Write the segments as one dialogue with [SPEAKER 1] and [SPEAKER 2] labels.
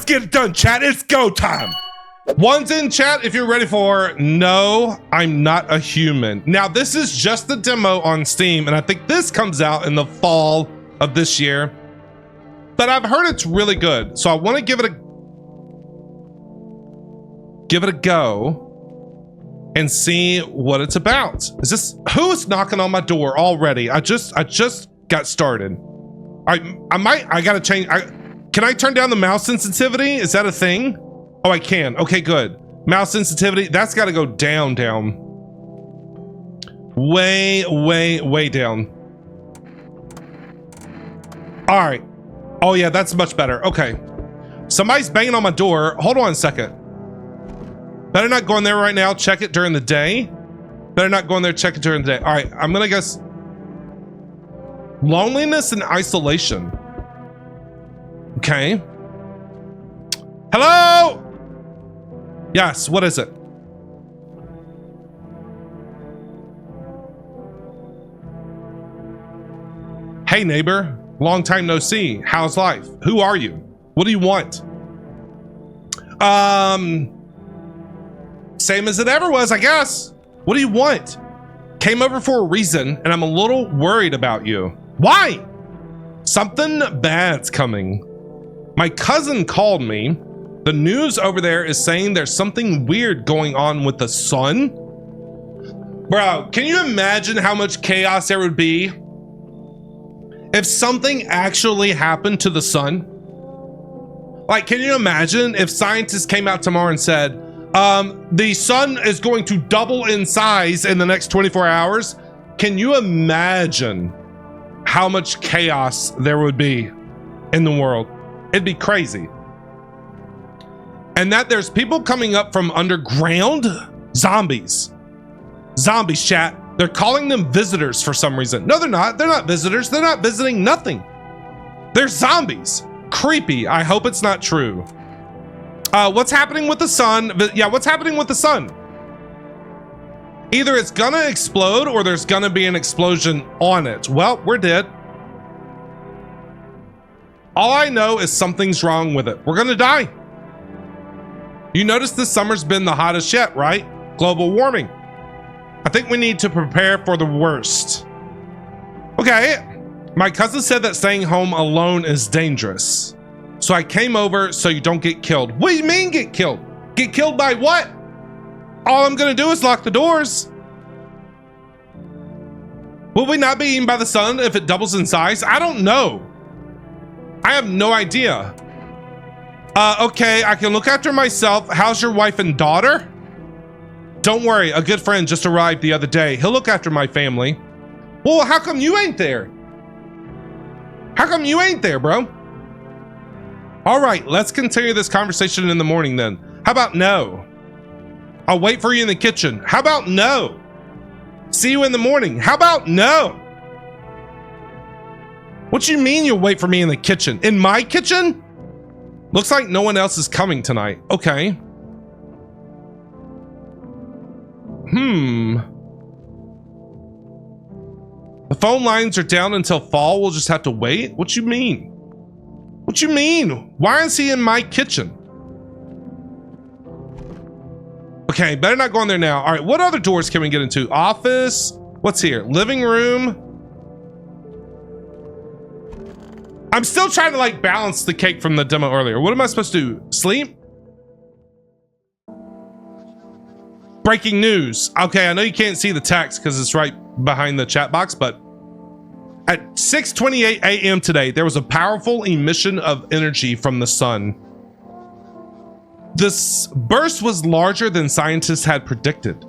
[SPEAKER 1] get it done, chat. It's go time. One's in chat if you're ready for No, I'm Not a Human. Now, this is just the demo on Steam, and I think this comes out in the fall of this year. But I've heard it's really good, so I want to give it a go and see what it's about. Is this who is knocking on my door already? I just got started. I gotta change. Can I turn down the mouse sensitivity? Is that a thing? Oh, I can. Okay, good. Mouse sensitivity, that's got to go down. Way down. All right. Oh yeah, that's much better. Okay. Somebody's banging on my door. Hold on a second. Better not go in there right now. Check it during the day. Better not go in there. Check it during the day. All right. I'm going to guess loneliness and isolation. Okay. Hello? Yes. What is it? Hey, neighbor. Long time no see. How's life? Who are you? What do you want? Same as it ever was, I guess. What do you want? Came over for a reason, and I'm a little worried about you. Why? Something bad's coming. My cousin called me. The news over there is saying there's something weird going on with the sun. Bro, can you imagine how much chaos there would be if something actually happened to the sun? Like, can you imagine if scientists came out tomorrow and said, the sun is going to double in size in the next 24 hours? Can you imagine how much chaos there would be in the world? It'd be crazy. And that there's people coming up from underground. Zombies, chat. They're calling them visitors for some reason. No, they're not. They're not visitors. They're not visiting nothing. They're zombies. Creepy. I hope it's not true. What's happening with the sun? Yeah, what's happening with the sun? Either it's gonna explode or there's gonna be an explosion on it. Well, we're dead. All I know is something's wrong with it. We're gonna die. You notice this summer's been the hottest yet, right? Global warming. I think we need to prepare for the worst. Okay. My cousin said that staying home alone is dangerous. So I came over so you don't get killed. What do you mean get killed? Get killed by what? All I'm gonna do is lock the doors. Will we not be eaten by the sun if it doubles in size? I don't know. I have no idea. Okay, I can look after myself. How's your wife and daughter? Don't worry, a good friend just arrived the other day. He'll look after my family. Well, how come you ain't there? How come you ain't there, bro? All right, let's continue this conversation in the morning then. How about no? I'll wait for you in the kitchen. How about no? See you in the morning. How about no? What you mean you'll wait for me in the kitchen? In my kitchen? Looks like no one else is coming tonight. Okay. The phone lines are down until fall. We'll just have to wait. What you mean? What you mean? Why is he in my kitchen? Okay, better not go in there now. All right, what other doors can we get into? Office. What's here? Living room. I'm still trying to like balance the cake from the demo earlier. What am I supposed to do? Sleep? Breaking news. Okay, I know you can't see the text because it's right behind the chat box, but at 6:28 a.m. today, there was a powerful emission of energy from the sun. This burst was larger than scientists had predicted.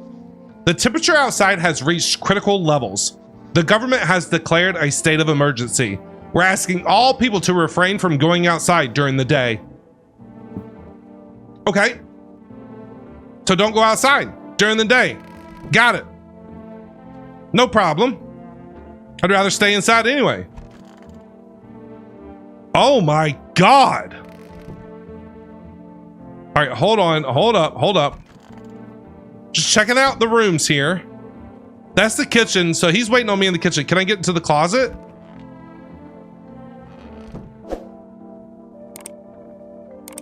[SPEAKER 1] The temperature outside has reached critical levels. The government has declared a state of emergency. We're asking all people to refrain from going outside during the day. Okay. So don't go outside during the day. Got it. No problem. I'd rather stay inside anyway. Oh my God. All right, hold on, hold up. Just checking out the rooms here. That's the kitchen, so he's waiting on me in the kitchen. Can I get into the closet?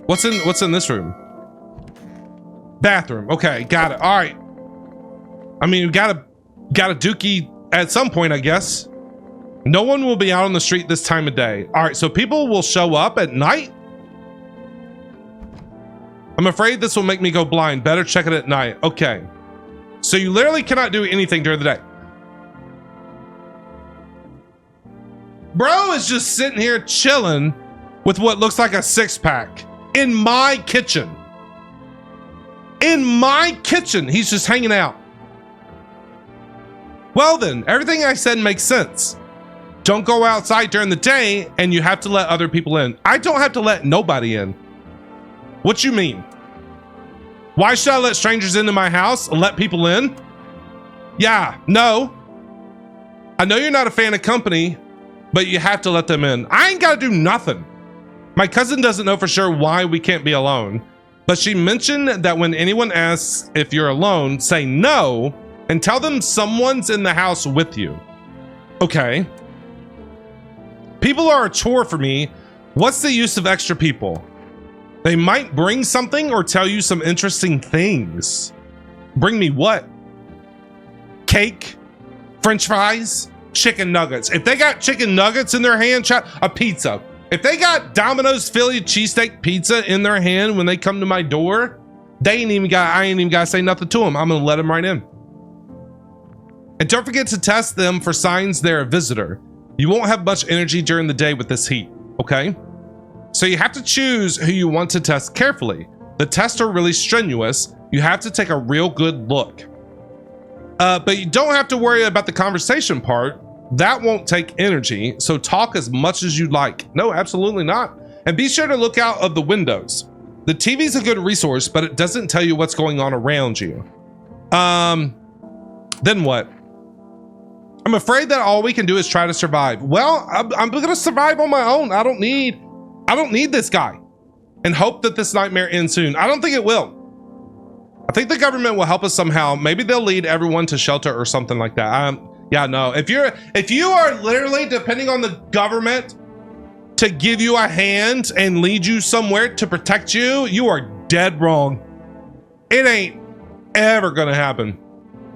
[SPEAKER 1] What's in this room? Bathroom. Okay, got it. All right. I mean, we got a dookie at some point, I guess. No one will be out on the street this time of day. All right, so people will show up at night. I'm afraid this will make me go blind. Better check it at night. Okay. So you literally cannot do anything during the day. Bro is just sitting here chilling with what looks like a six-pack in my kitchen. In my kitchen, he's just hanging out. Well then, everything I said makes sense. Don't go outside during the day and you have to let other people in. I don't have to let nobody in. What you mean? Why should I let strangers into my house and let people in? Yeah, no. I know you're not a fan of company, but you have to let them in. I ain't gotta do nothing. My cousin doesn't know for sure why we can't be alone, but she mentioned that when anyone asks if you're alone, say no and tell them someone's in the house with you. Okay. People are a chore for me. What's the use of extra people? They might bring something or tell you some interesting things. Bring me what? Cake? French fries? Chicken nuggets. If they got chicken nuggets in their hand, a pizza. If they got Domino's Philly cheesesteak pizza in their hand when they come to my door, I ain't even got to say nothing to them. I'm going to let them right in. And don't forget to test them for signs they're a visitor. You won't have much energy during the day with this heat, okay? So you have to choose who you want to test carefully. The tests are really strenuous. You have to take a real good look. But you don't have to worry about the conversation part. That won't take energy, so talk as much as you like. No, absolutely not. And be sure to look out of the windows. The TV's a good resource, but it doesn't tell you what's going on around you. Then what? I'm afraid that all we can do is try to survive. Well, I'm gonna survive on my own. I don't need this guy. And hope that this nightmare ends soon. I don't think it will. I think the government will help us somehow. Maybe they'll lead everyone to shelter or something like that. Yeah, no. If you are literally depending on the government to give you a hand and lead you somewhere to protect you, you are dead wrong. It ain't ever gonna happen.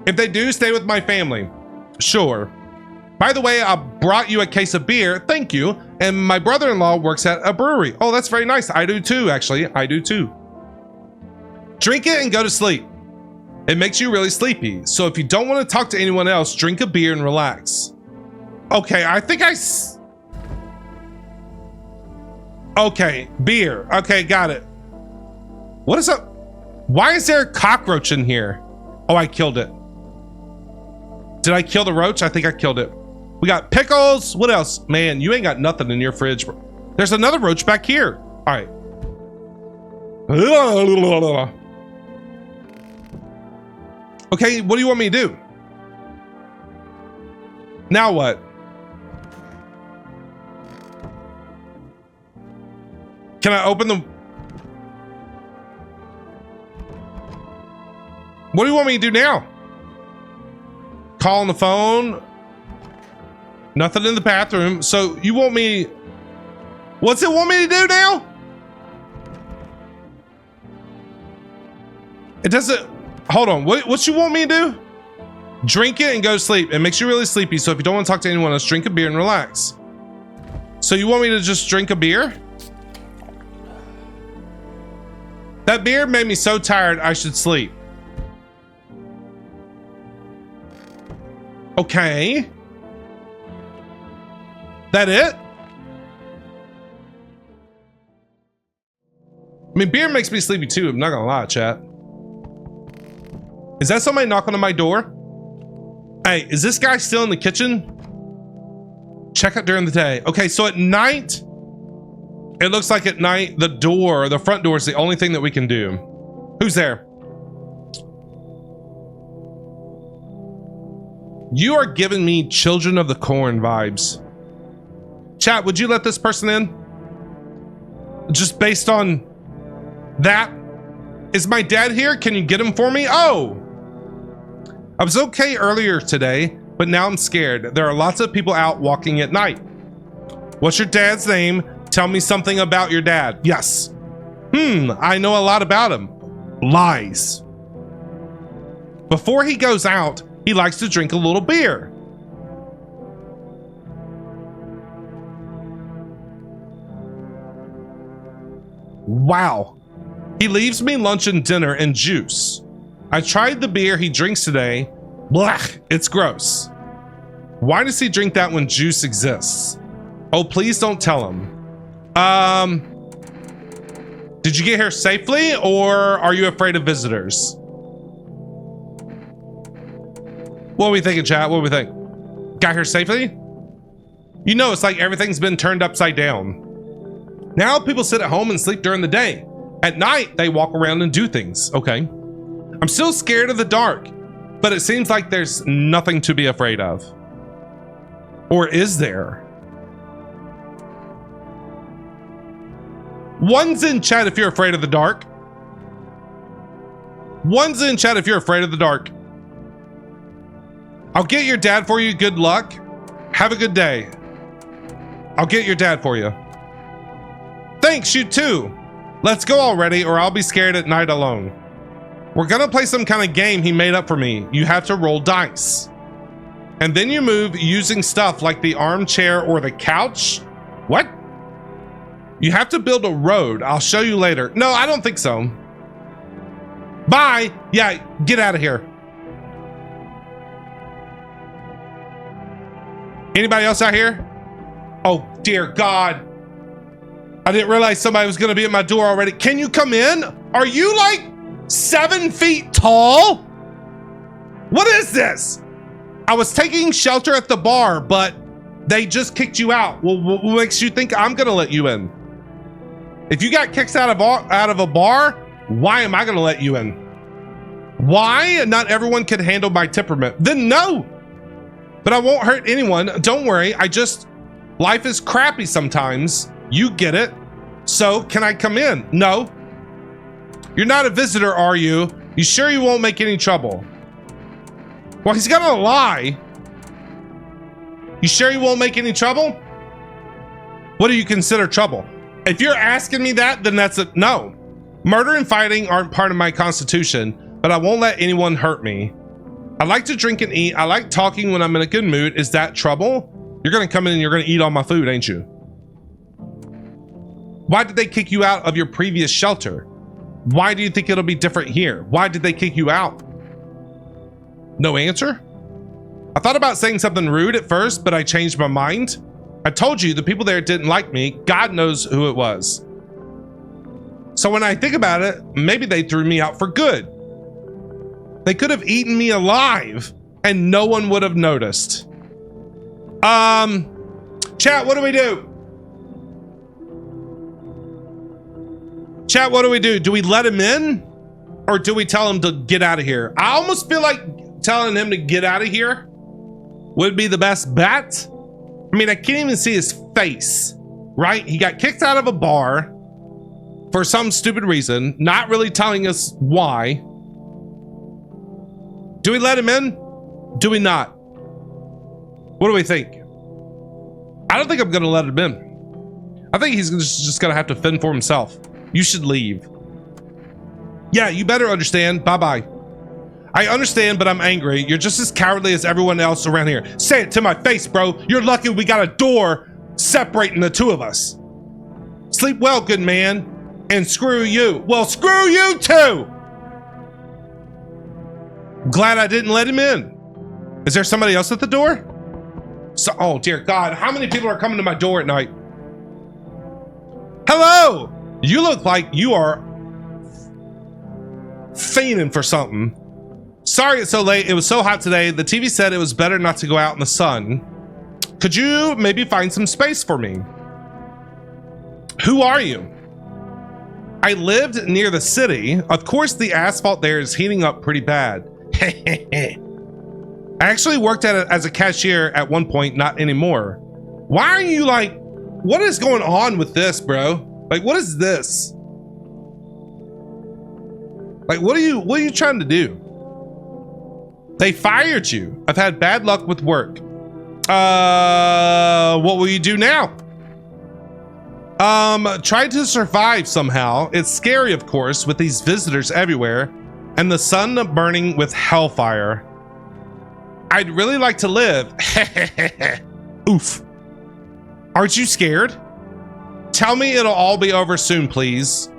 [SPEAKER 1] If they do, stay with my family. Sure. By the way, I brought you a case of beer. Thank you. And my brother-in-law works at a brewery. Oh, that's very nice. I do too, actually. I do too. Drink it and go to sleep. It makes you really sleepy. So if you don't want to talk to anyone else, drink a beer and relax. Okay, I think okay, beer. Okay, got it. What is up? Why is there a cockroach in here? Oh, I killed it. Did I kill the roach? I think I killed it. We got pickles. What else? Man, you ain't got nothing in your fridge. There's another roach back here. All right. Okay, what do you want me to do? Now what? Can I open the... What do you want me to do now? Call on the phone? Nothing in the bathroom. So you want me... What's it want me to do now? It doesn't... Hold on. What you want me to do? Drink it and go to sleep. It makes you really sleepy. So if you don't want to talk to anyone else, drink a beer and relax. So you want me to just drink a beer? That beer made me so tired I should sleep. Okay. That it? I mean, beer makes me sleepy too. I'm not gonna lie, chat. Is that somebody knocking on my door? Hey, is this guy still in the kitchen? Check it during the day. Okay, so at night, it looks like at night, the front door is the only thing that we can do. Who's there? You are giving me Children of the Corn vibes. Chat, would you let this person in? Just based on that? Is my dad here? Can you get him for me? Oh! I was okay earlier today, but now I'm scared. There are lots of people out walking at night. What's your dad's name? Tell me something about your dad. Yes. I know a lot about him. Lies. Before he goes out, he likes to drink a little beer. Wow. He leaves me lunch and dinner and juice. I tried the beer he drinks today. Blech, it's gross. Why does he drink that when juice exists? Oh, please don't tell him. Did you get here safely or are you afraid of visitors? What are we thinking, chat? What do we think? Got here safely? You know, it's like everything's been turned upside down. Now people sit at home and sleep during the day. At night, they walk around and do things. Okay. I'm still scared of the dark, but it seems like there's nothing to be afraid of. Or is there? One's in chat if you're afraid of the dark. One's in chat if you're afraid of the dark. I'll get your dad for you. Good luck. Have a good day. I'll get your dad for you. Thanks, you too. Let's go already or I'll be scared at night alone. We're gonna play some kind of game he made up for me. You have to roll dice. And then you move using stuff like the armchair or the couch. What? You have to build a road. I'll show you later. No, I don't think so. Bye. Yeah, get out of here. Anybody else out here? Oh, dear God. I didn't realize somebody was gonna be at my door already. Can you come in? Are you like 7 feet tall? What is this? I was taking shelter at the bar, but they just kicked you out. Well, what makes you think I'm gonna let you in? If you got kicked out of a bar, why am I gonna let you in? Why? Not everyone can handle my temperament. Then no. But I won't hurt anyone. Don't worry. Life is crappy sometimes. You get it. So can I come in? No. You're not a visitor, are you? You sure you won't make any trouble? Well, he's gonna lie. You sure you won't make any trouble? What do you consider trouble? If you're asking me that, then that's a no. Murder and fighting aren't part of my constitution, but I won't let anyone hurt me. I like to drink and eat. I like talking when I'm in a good mood. Is that trouble? You're gonna come in and you're gonna eat all my food, ain't you? Why did they kick you out of your previous shelter? Why do you think it'll be different here? Why did they kick you out? No answer? I thought about saying something rude at first, but I changed my mind. I told you the people there didn't like me. God knows who it was. So when I think about it, maybe they threw me out for good. They could have eaten me alive and no one would have noticed. Chat, what do we do? Chat, what do we do? Do we let him in or do we tell him to get out of here? I almost feel like telling him to get out of here would be the best bet. I mean, I can't even see his face, right? He got kicked out of a bar for some stupid reason, not really telling us why. Do we let him in? Do we not? What do we think? I don't think I'm gonna let him in. I think he's just gonna have to fend for himself. You should leave. Yeah, you better understand. Bye-bye. I understand, but I'm angry. You're just as cowardly as everyone else around here. Say it to my face, bro. You're lucky we got a door separating the two of us. Sleep well, good man. And screw you. Well, screw you too. Glad I didn't let him in. Is there somebody else at the door? So, oh dear God, how many people are coming to my door at night? Hello. You look like you are fiending for something. Sorry it's so late. It was so hot today. The TV said it was better not to go out in the sun. Could you maybe find some space for me? Who are you? I lived near the city. Of course, the asphalt there is heating up pretty bad. I actually worked at it as a cashier at one point, not anymore. Why are you like, what is going on with this, bro? Like, what is this? Like, what are you trying to do? They fired you. I've had bad luck with work. What will you do now? Tried to survive somehow. It's scary, of course, with these visitors everywhere and the sun burning with hellfire. I'd really like to live. Oof. Aren't you scared? Tell me it'll all be over soon, please.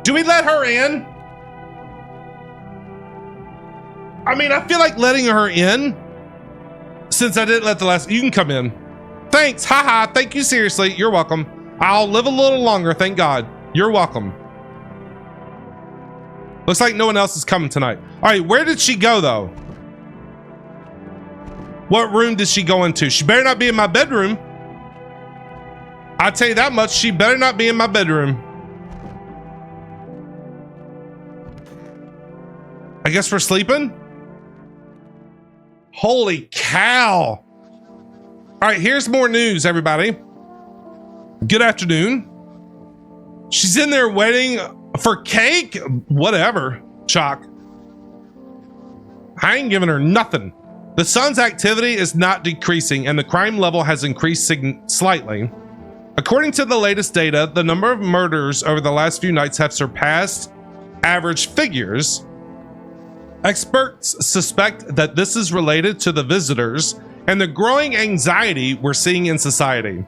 [SPEAKER 1] Do we let her in? I mean, I feel like letting her in since I didn't let the last. You can come in. Thanks. Haha. Thank you. Seriously. You're welcome. I'll live a little longer. Thank God. You're welcome. Looks like no one else is coming tonight. All right. Where did she go, though? What room did she go into? She better not be in my bedroom. I'll tell you that much. She better not be in my bedroom. I guess we're sleeping? Holy cow. All right, here's more news, everybody. Good afternoon. She's in there waiting for cake? Whatever, Chalk. I ain't giving her nothing. The sun's activity is not decreasing and the crime level has increased slightly. According to the latest data, the number of murders over the last few nights have surpassed average figures. Experts suspect that this is related to the visitors and the growing anxiety we're seeing in society.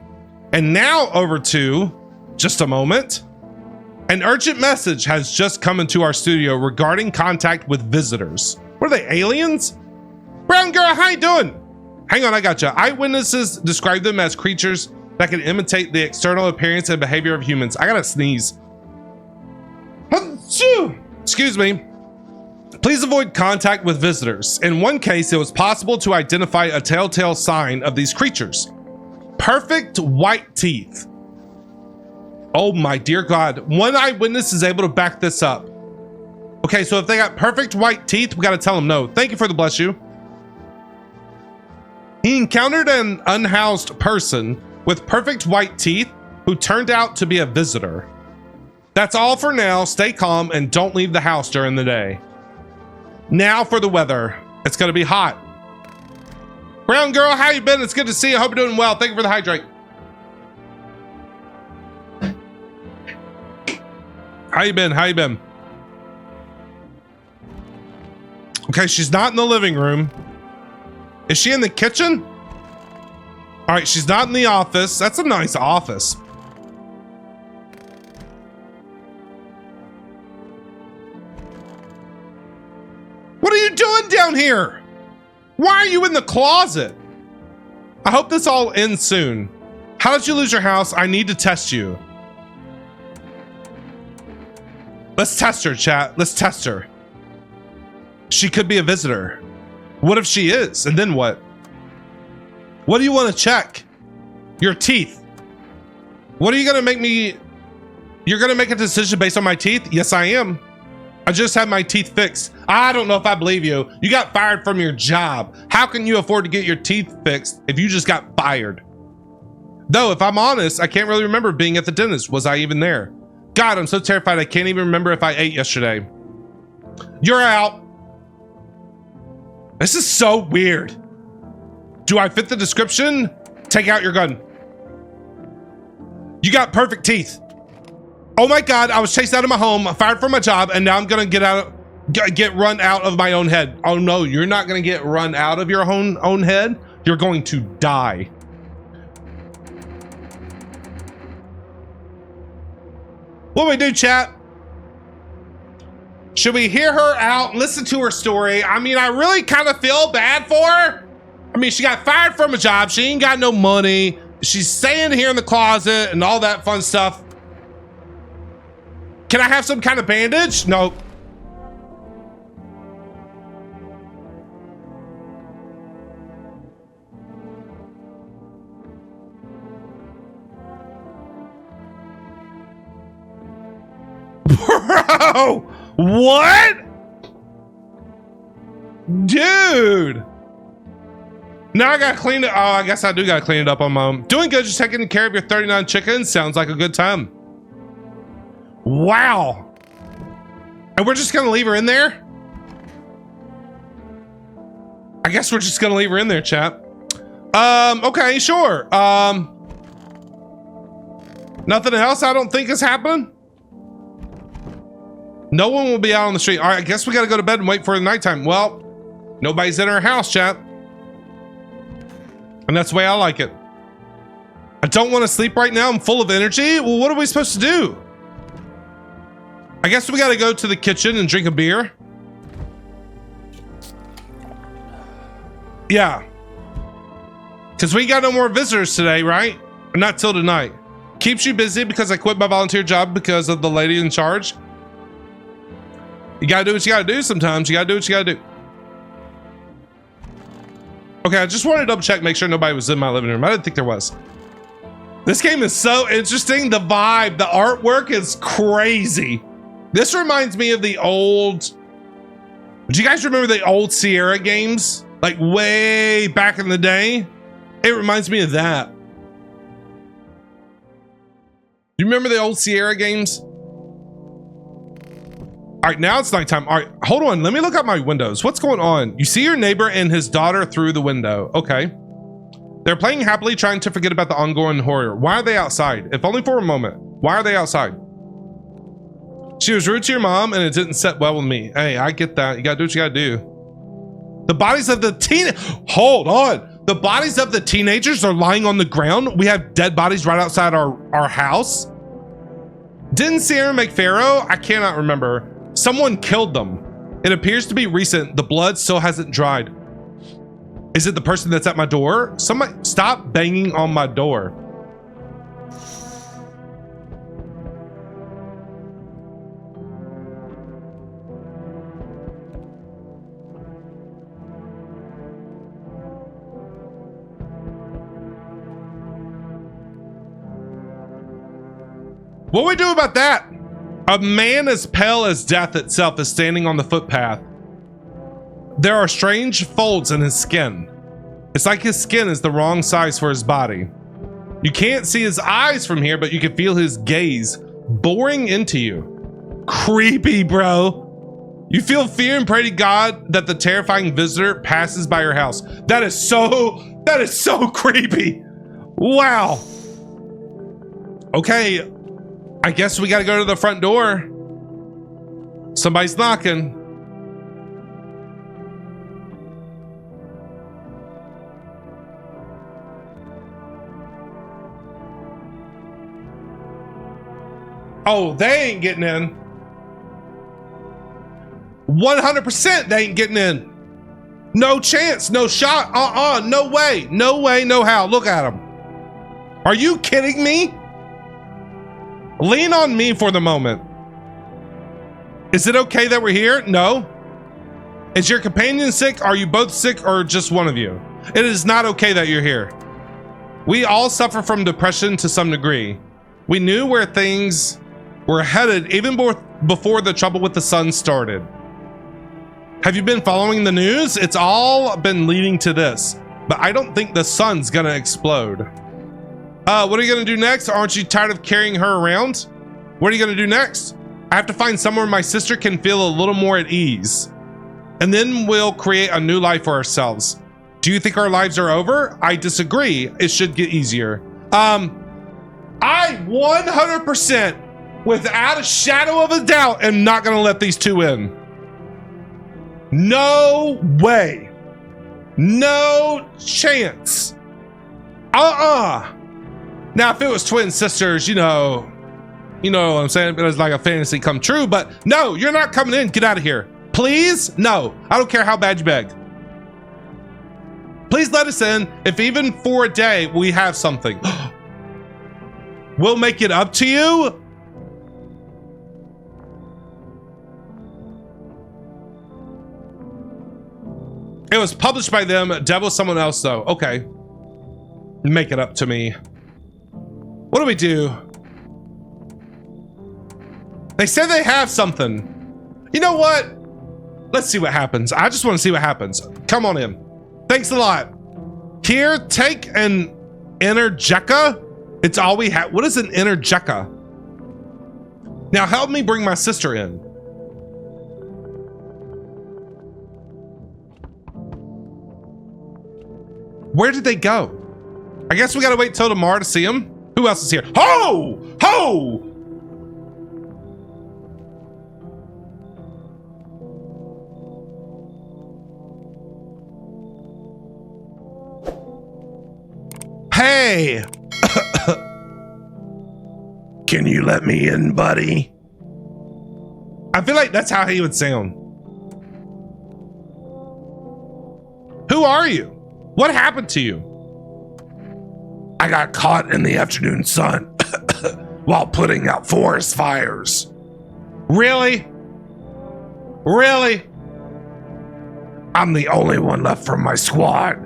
[SPEAKER 1] And now over to, just a moment, an urgent message has just come into our studio regarding contact with visitors. What are they, aliens? Brown girl, how you doing? Hang on, I got you. Eyewitnesses describe them as creatures that can imitate the external appearance and behavior of humans. I gotta sneeze. Excuse me. Please avoid contact with visitors. In one case, it was possible to identify a telltale sign of these creatures. Perfect white teeth. Oh my dear God. One eyewitness is able to back this up. Okay, so if they got perfect white teeth, we gotta tell them no. Thank you for the bless you. He encountered an unhoused person with perfect white teeth who turned out to be a visitor. That's all for now. Stay calm and don't leave the house during the day. Now for the weather. It's gonna be hot. Brown girl, how you been? It's good to see you. Hope you're doing well. Thank you for the hydrate. How you been? How you been? Okay, she's not in the living room. Is she in the kitchen? All right, she's not in the office. That's a nice office. What are you doing down here? Why are you in the closet? I hope this all ends soon. How did you lose your house? I need to test you. Let's test her, chat. Let's test her. She could be a visitor. What if she is? And then what? What do you want to check? Your teeth. What are you gonna make me? You're gonna make a decision based on my teeth? Yes, I am. I just had my teeth fixed. I don't know if I believe you. You got fired from your job. How can you afford to get your teeth fixed if you just got fired? Though, if I'm honest, I can't really remember being at the dentist. Was I even there? God, I'm so terrified I can't even remember if I ate yesterday. You're out. This is so weird. Do I fit the description? Take out your gun. You got perfect teeth. Oh my God, I was chased out of my home, fired from my job, and now I'm gonna get run out of my own head. Oh no, you're not gonna get run out of your own head. You're going to die. What do we do, chat? Should we hear her out and listen to her story? I mean, I really kind of feel bad for her. I mean, she got fired from a job. She ain't got no money. She's staying here in the closet and all that fun stuff. Can I have some kind of bandage? Nope. Bro, what? Dude. Now I gotta clean it. Oh, I guess I do gotta clean it up on my own. Doing good, just taking care of your 39 chickens. Sounds like a good time. Wow. And we're just gonna leave her in there? I guess we're just gonna leave her in there, chat. Okay, sure. Now Nothing else I don't think is happening? No one will be out on the street. All right, I guess we got to go to bed and wait for the nighttime. Well, nobody's in our house, chat. And that's the way I like it. I don't want to sleep right now. I'm full of energy. Well, what are we supposed to do? I guess we got to go to the kitchen and drink a beer. Yeah. Because we got no more visitors today, right? Not till tonight. Keeps you busy because I quit my volunteer job because of the lady in charge. You gotta do what you gotta do sometimes. You gotta do what you gotta do. Okay, I just wanted to double check, make sure nobody was in my living room. I didn't think there was. This game is so interesting. The vibe, the artwork is crazy. This reminds me of the old... Do you guys remember the old Sierra games? Like way back in the day? It reminds me of that. You remember the old Sierra games? All right, now it's nighttime. All right, hold on. Let me look out my windows. What's going on? You see your neighbor and his daughter through the window. Okay. They're playing happily, trying to forget about the ongoing horror. Why are they outside? If only for a moment. Why are they outside? She was rude to your mom and it didn't set well with me. Hey, I get that. You gotta do what you gotta do. The bodies of the hold on. The bodies of the teenagers are lying on the ground. We have dead bodies right outside our house. Didn't Sierra make Pharaoh? I cannot remember. Someone killed them. It appears to be recent. The blood still hasn't dried. Is it the person that's at my door? Somebody stop banging on my door. What do we do about that? A man as pale as death itself is standing on the footpath. There are strange folds in his skin. It's like his skin is the wrong size for his body. You can't see his eyes from here, but you can feel his gaze boring into you. Creepy, bro. You feel fear and pray to God that the terrifying visitor passes by your house. That is so creepy. Wow. Okay. I guess we gotta go to the front door. Somebody's knocking. Oh, they ain't getting in. 100% they ain't getting in. No chance, no shot, no way, no how. Look at them. Are you kidding me? Lean on me for the moment. Is it okay that we're here? No. Is your companion sick? Are you both sick or just one of you? It is not okay that you're here. We all suffer from depression to some degree. We knew where things were headed even before the trouble with the sun started. Have you been following the news? It's all been leading to this, but I don't think the sun's gonna explode. What are you gonna do next? Aren't you tired of carrying her around? What are you gonna do next? I have to find somewhere my sister can feel a little more at ease. And then we'll create a new life for ourselves. Do you think our lives are over? I disagree. It should get easier. I 100%, without a shadow of a doubt, am not gonna let these two in. No way. No chance. Now, if it was twin sisters, you know what I'm saying? It was like a fantasy come true, but no, you're not coming in. Get out of here. Please? No, I don't care how bad you beg. Please let us in. If even for a day we have something. We'll make it up to you. It was published by them. Devil someone else though. Okay. Make it up to me. What do we do? They said they have something. You know what? Let's see what happens. I just want to see what happens. Come on in. Thanks a lot. Here, take an energeca. It's all we have. What is an energeca? Now help me bring my sister in. Where did they go? I guess we gotta wait till tomorrow to see them. Who else is here? Ho! Ho! Hey!
[SPEAKER 2] Can you let me in, buddy?
[SPEAKER 1] I feel like that's how he would sound. Who are you? What happened to you?
[SPEAKER 2] I got caught in the afternoon sun while putting out forest fires.
[SPEAKER 1] Really? Really?
[SPEAKER 2] I'm the only one left from my squad.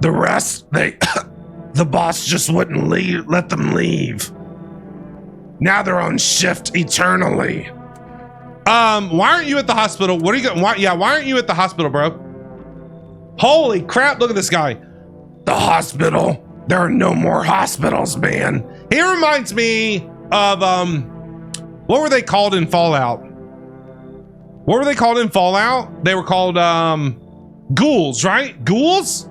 [SPEAKER 2] The rest, the boss just wouldn't let them leave. Now they're on shift eternally.
[SPEAKER 1] Why aren't you at the hospital? What are you going? Why aren't you at the hospital, bro? Holy crap, look at this guy.
[SPEAKER 2] The hospital? There are no more hospitals, man.
[SPEAKER 1] He reminds me of, what were they called in Fallout? What were they called in Fallout? They were called, ghouls, right? Ghouls?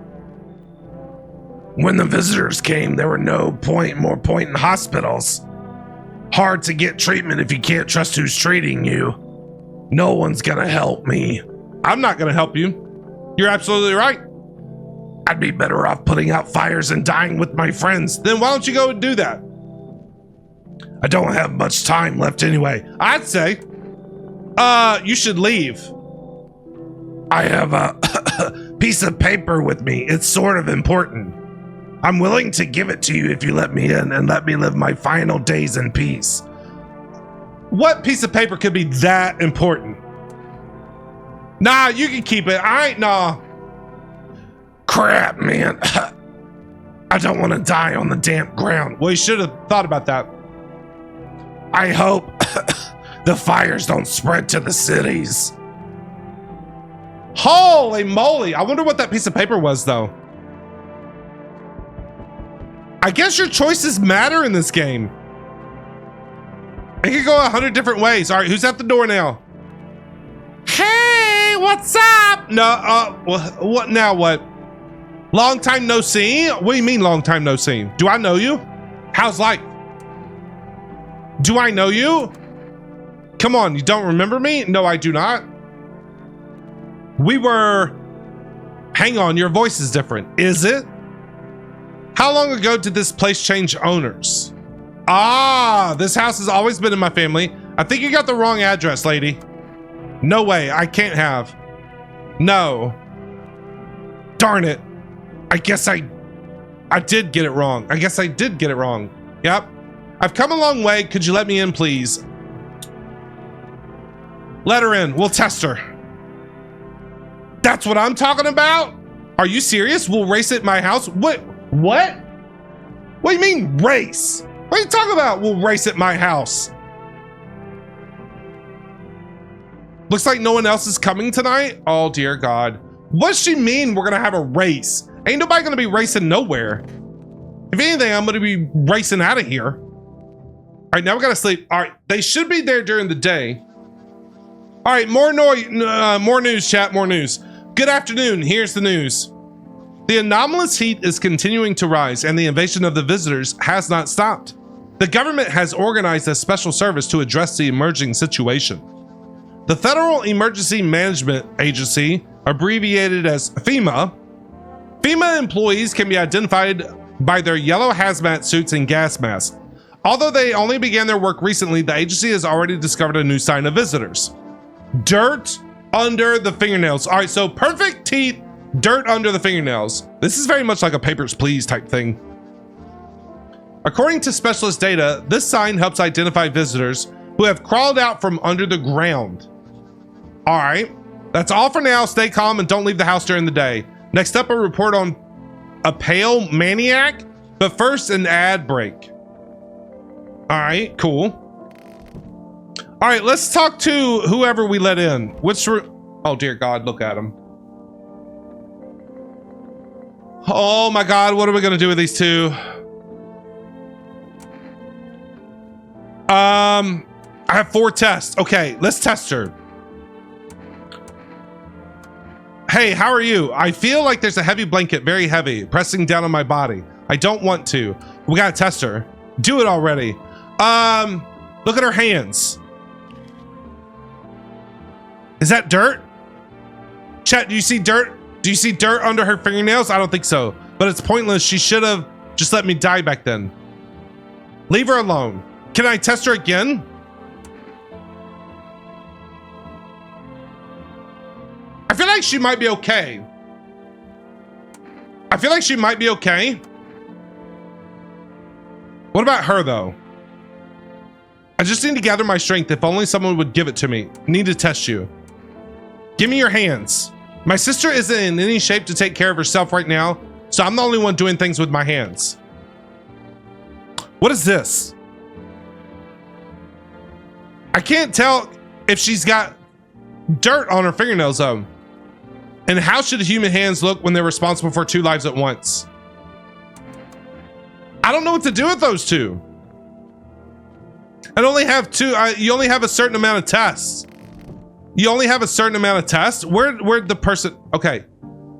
[SPEAKER 2] When the visitors came, there were more point in hospitals. Hard to get treatment if you can't trust who's treating you. No one's gonna help me.
[SPEAKER 1] I'm not gonna help you. You're absolutely right.
[SPEAKER 2] I'd be better off putting out fires and dying with my friends.
[SPEAKER 1] Then why don't you go and do that?
[SPEAKER 2] I don't have much time left anyway.
[SPEAKER 1] I'd say, you should leave.
[SPEAKER 2] I have a piece of paper with me. It's sort of important. I'm willing to give it to you if you let me in and let me live my final days in peace.
[SPEAKER 1] What piece of paper could be that important? Nah, you can keep it. Nah.
[SPEAKER 2] Crap, man. I don't want to die on the damp ground.
[SPEAKER 1] Well, you should have thought about that.
[SPEAKER 2] I hope the fires don't spread to the cities.
[SPEAKER 1] Holy moly. I wonder what that piece of paper was, though. I guess your choices matter in this game. It could go 100 different ways. All right, who's at the door now? Hey, what's up? No, what now? What? Long time no see? What do you mean long time no see? Do I know you? How's life? Do I know you? Come on, you don't remember me? No, I do not. Hang on, your voice is different. Is it? How long ago did this place change owners? Ah, this house has always been in my family. I think you got the wrong address, lady. No way, I can't have. No. Darn it. I guess I did get it wrong. I guess I did get it wrong. Yep. I've come a long way. Could you let me in, please? Let her in. We'll test her. That's what I'm talking about? Are you serious? We'll race at my house? What? What do you mean race? What are you talking about? We'll race at my house. Looks like no one else is coming tonight. Oh, dear God. What's she mean we're gonna have a race? Ain't nobody gonna be racing nowhere. If anything, I'm gonna be racing out of here. All right, now we gotta sleep. All right, they should be there during the day. All right, more news, chat, more news. Good afternoon, here's the news. The anomalous heat is continuing to rise and the invasion of the visitors has not stopped. The government has organized a special service to address the emerging situation. The Federal Emergency Management Agency, abbreviated as FEMA employees can be identified by their yellow hazmat suits and gas masks. Although they only began their work recently, the agency has already discovered a new sign of visitors. Dirt under the fingernails. All right, so perfect teeth, dirt under the fingernails. This is very much like a Papers, Please type thing. According to specialist data, this sign helps identify visitors who have crawled out from under the ground. All right, that's all for now. Stay calm and don't leave the house during the day. Next up, a report on a pale maniac, but first an ad break. All right, cool. All right, let's talk to whoever we let in. Oh dear God, look at him. Oh my God, what are we gonna do with these two? I have 4 tests. Okay, let's test her. Hey, how are you? I feel like there's a heavy blanket, very heavy, pressing down on my body. I don't want to. We gotta test her. Do it already. Look at her hands. Is that dirt? Chat, do you see dirt? Do you see dirt under her fingernails? I don't think so, but it's pointless. She should have just let me die back then. Leave her alone. Can I test her again? I feel like she might be okay. I feel like she might be okay. What about her though? I just need to gather my strength. If only someone would give it to me. Need to test you. Give me your hands. My sister isn't in any shape to take care of herself right now, so I'm the only one doing things with my hands. What is this? I can't tell if she's got dirt on her fingernails though. And how should human hands look when they're responsible for 2 lives at once? I don't know what to do with those two. I only have 2. You only have a certain amount of tests. You only have a certain amount of tests. Where'd the person? Okay,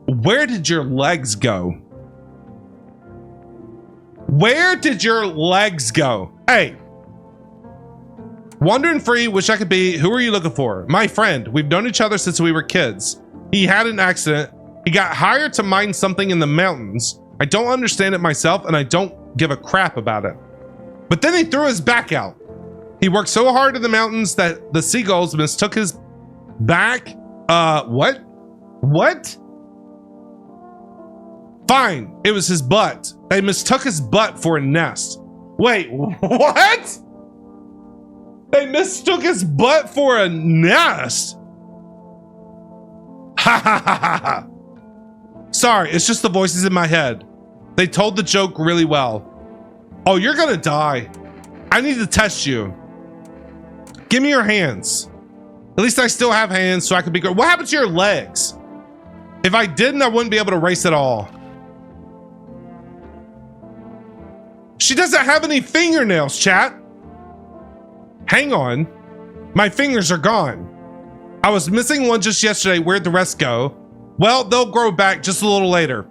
[SPEAKER 1] where did your legs go? Where did your legs go? Hey, wandering free, wish I could be. Who are you looking for? My friend. We've known each other since we were kids. He had an accident. He got hired to mine something in the mountains. I don't understand it myself, and I don't give a crap about it. But then he threw his back out. He worked so hard in the mountains that the seagulls mistook his back. What? What? Fine, it was his butt. They mistook his butt for a nest. Wait, what? They mistook his butt for a nest? Ha ha ha ha ha. Sorry, it's just the voices in my head. They told the joke really well. Oh, you're gonna die. I need to test you. Give me your hands. At least I still have hands, so I could be good. What happened to your legs? If I didn't, I wouldn't be able to race at all. She doesn't have any fingernails, chat. Hang on. My fingers are gone. I was missing one just yesterday. Where'd the rest go? Well, they'll grow back just a little later.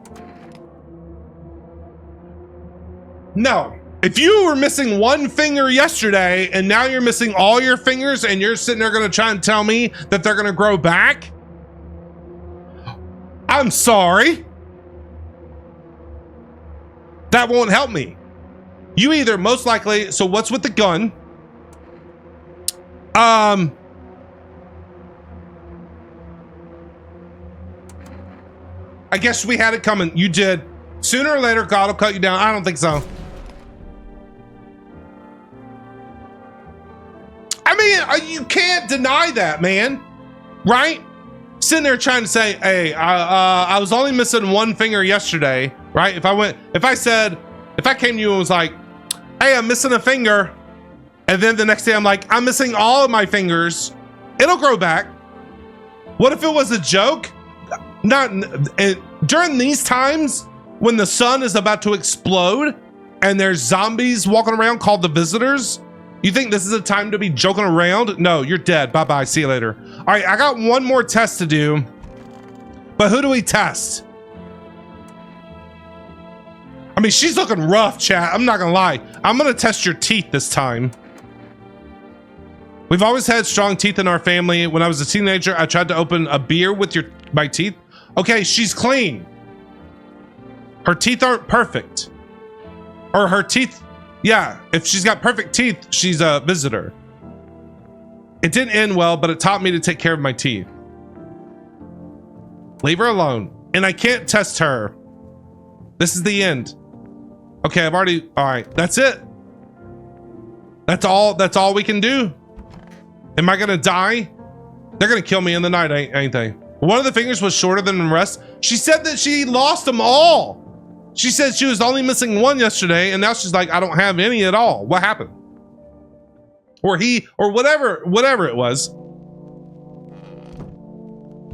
[SPEAKER 1] No. If you were missing one finger yesterday and now you're missing all your fingers and you're sitting there going to try and tell me that they're going to grow back? I'm sorry. That won't help me. You either most likely, so what's with the gun? I guess we had it coming. You did. Sooner or later, God will cut you down. I don't think so. I mean, you can't deny that, man. Right? Sitting there trying to say, hey, I was only missing one finger yesterday, right? If I came to you and was like, hey, I'm missing a finger. And then the next day I'm like, I'm missing all of my fingers. It'll grow back. What if it was a joke? During these times when the sun is about to explode and there's zombies walking around called the visitors, you think this is a time to be joking around? No, you're dead. Bye-bye. See you later. All right, I got one more test to do. But who do we test? I mean, she's looking rough, chat. I'm not gonna lie. I'm gonna test your teeth this time. We've always had strong teeth in our family. When I was a teenager, I tried to open a beer with my teeth. Okay, she's clean. Her teeth aren't perfect. Or her teeth, yeah, if she's got perfect teeth, she's a visitor. It didn't end well, but it taught me to take care of my teeth. Leave her alone. And I can't test her. This is the end. Okay, all right, that's it. That's all we can do. Am I gonna die? They're gonna kill me in the night, ain't they? One of the fingers was shorter than the rest. She said that she lost them all. She said she was only missing one yesterday, and now she's like, I don't have any at all. What happened? Or whatever it was.